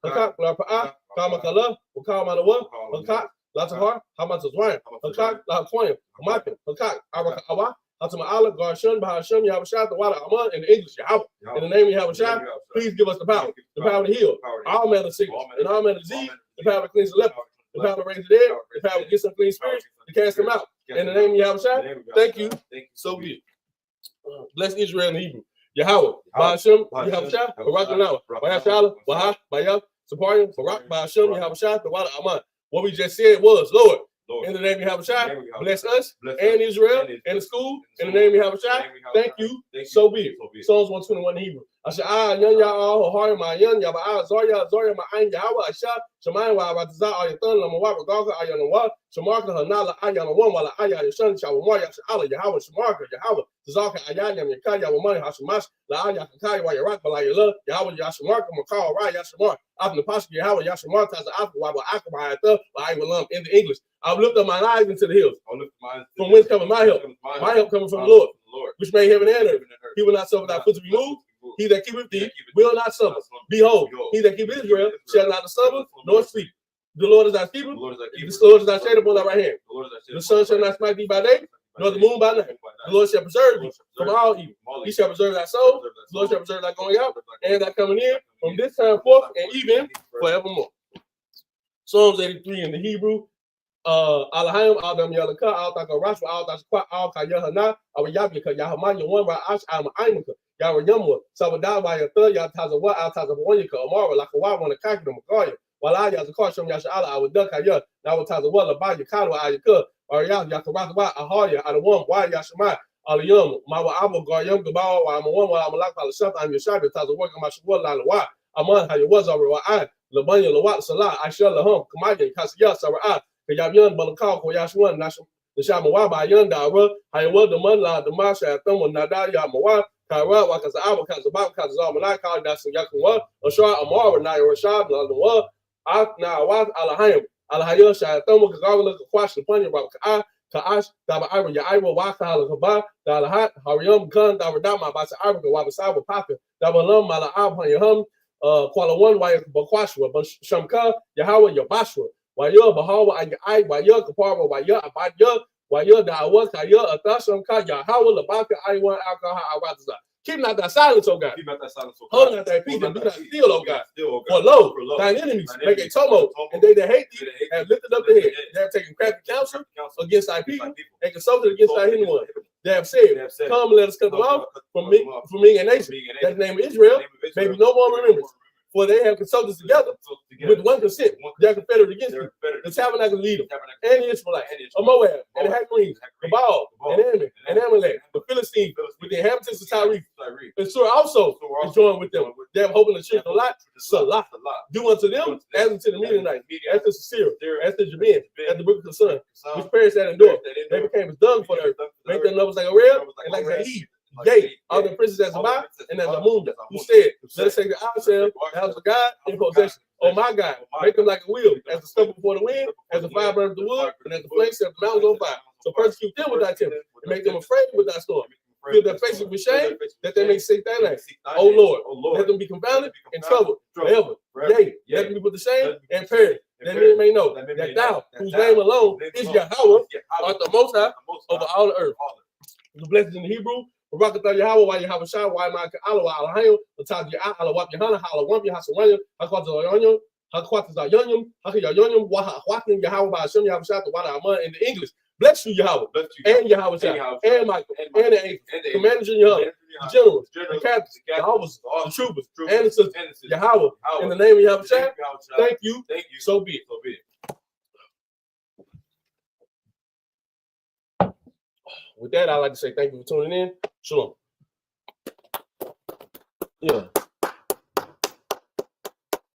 Hakak, La'pa'ah, Kamakala, Ukamanawa, Hakak, Latahar, Hamatazwan, Hakak, La'Quayim, Hamakin, Hakak, Arakawa, Hatama'ala, Garshun, Bahasham, Yahweh Shah, the water Aman, in English, Yahweh. In the name of Yahweh Shah, please give us the power to heal all manner of sickness and all manner of disease, the power to cleanse the leper, the power to raise the dead, the power to get some clean spirits, to cast them out. In the name of Yahweh Shah, thank you. So be it. Bless Israel in Hebrew. Yahweh, Bahasham, Yahweh Shah, Barak Nawa, Bahashala, Baha, Bayah, Saparian, Barak, Bahasham, Yahweh Shah, the water Aman. What we just said was, Lord, in the name of Yahweh Shai, bless us and Israel and the school. In the name of Yahweh Shai, thank you. So be it. Psalms 121 in Hebrew. Asha yan ya all hard my yan ya ba Zoya my ain Yahweh Asha Shemai wa Bataza Ayathon Lamawa Gaga Ayanawa Shamarka Hanala Ayana one while Ayah son Shawamaya Shala Yahweh Shamarka Yahweh Zaka Ayayam Yakaya Wamani Hashamash La Ayah Kakai wa Yarak Bala Yala Yahweh Yashamarka Makal Ra Yashamar After the Pasha Yahweh Yashamar Taza After Waba Akamaya I will in the English. I've lifted up my eyes into the hills. From whence coming my help? My help coming from the Lord, which made heaven and earth. He will not suffer thy foot to be moved. He that keepeth thee will not suffer. Behold, he that keepeth Israel shall not suffer nor sleep. The Lord is thy keeper. The Lord is thy shade upon thy right hand. The sun shall not smite thee by day, nor the moon by night. The Lord shall preserve thee from all evil. He shall preserve thy soul. The Lord shall preserve thy going out and thy coming in from this time forth and even forevermore. Psalms 83 in the Hebrew. Alahayim Adam Yalaka, Altaka Rashwa, Altakwa, Alkayahana, Awayabika, Yahamanya, one by Ash, Amaimaka, Yawayamwa, Sabada by a third, Yatazawa, Altazawanika, Amara, Lakawa, one a Kakam, Magoya, while I as a caution Yashala, I would duck Ayah, now Tazawa, by your Kano, Ayaka, or Yakarawa, Ahaya, out of one, why Yashama, Aliyam, Mawa Abu Goyam, Gabao, I'm one while I'm like Shop, I'm your shop, Tazawa, Mashua, Lalawa, Aman, how you was over, I, Labanya, Lawat, Salah, I shall the home, Kamaya, Kasaya, Sarah. Yayan Balakal Koyashwan National the Shamawaba Yandara, I will the Munla, the Masha, Thermal Nada Yamawa, Kara, Wakas Abakas, Abakas, Zamalaka, that's the Yakua, Ashar Amara, Naya Rashad, Lawa, Akna, Wat Alahayim, Alahayah, Thermal Kagala, Kwash, the Panya, Kaash, Daba Ira, Yaira, Waka, Kaba, Dalahat, Harium, Gun, Davadama, Basa Africa, Wabasaba Paka, Dabalam, Mala Abhayahum, Kuala One, Waya Bakwashwa, Shamka, Yahweh, Yabashwa. Waya Bahawa and I, Waya Kapara, Waya Abaya, Waya Dawa, Kaya, Atasam Kaya, Howell, Labaka, I want alcohol, Awataza. Keep not that silence, oh God. Hold not that peace and do not steal, oh God. For lo, thine enemies make a tumult, and they that hate thee have lifted up their head. They have taken crafty counsel against thy people, and consulted against thy hidden one. They have said, come, let us cut them off from me and nation. That the name of Israel may be no more remembrance. For they have consulted together with one consent, they are confederate against you, the tabernacle leader, and the Israelites, of Moab, and the Hagrees, the Baal, and Ammon, and Amalek, the Philistines, with the inhabitants of Tyre. And Sur also is joined with them. They have hope in the children of Lot, Salah. Do unto them as unto the Midianites, as to Sisera, as to Jabin, as the brook of the sun, which perished that endure. They became as dung for the earth, make their numbers like a rail, and like a Eve. Yea, all the princes as Abba and as Amunda, who said, let us take the ourselves, the house of God in possession. Oh my God, make them like a wheel, as the stubble before the wind, as the fire burns the wood, and as the flames set the mountains on fire. So persecute them with thy temper, and make them afraid with thy storm. Fill their faces with shame, that they may seek thy name. O Lord, let them be confounded and troubled forever. Yea, let them be put to shame and perish, that men may know that thou, whose name alone is Yahweh, art the most high over all the earth. The blessings in the Hebrew. Barakatah Yahweh, why Yahweh Shai, why Maka Allah, Alahayim, the Taji Alawap Yahana, Halawampi, Hasawanyam, Hakwatazayanyam, Hakayanyam, Wahawakin, Yahweh by Hashem, Yahweh Shai, the Wada Aman in the English. Bless you, Yahweh, Bless you, and Yahweh Shai, and Michael, and the angels, commanders in your the generals, the captains, the officers, the troopers, and the sisters. Yahweh, in the name of Yahweh Shai, thank you. So be it. With that, I'd like to say thank you for tuning in. Shalom. Yeah.